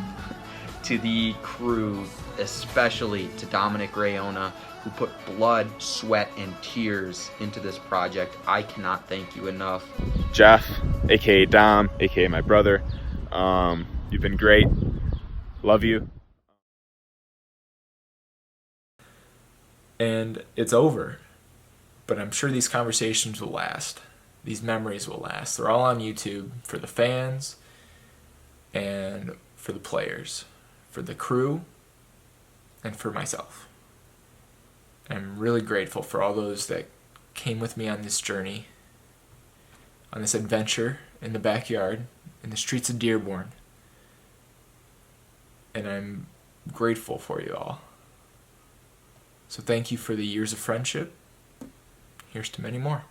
[SPEAKER 21] to the crew, especially to Dominic Rayona, who put blood, sweat, and tears into this project. I cannot thank you enough.
[SPEAKER 32] Jeff, aka Dom, aka my brother, you've been great. Love you.
[SPEAKER 1] And it's over. But I'm sure these conversations will last. These memories will last. They're all on YouTube for the fans and for the players, for the crew, and for myself. I'm really grateful for all those that came with me on this journey, on this adventure in the backyard, in the streets of Dearborn. And I'm grateful for you all. So thank you for the years of friendship. Here's to many more.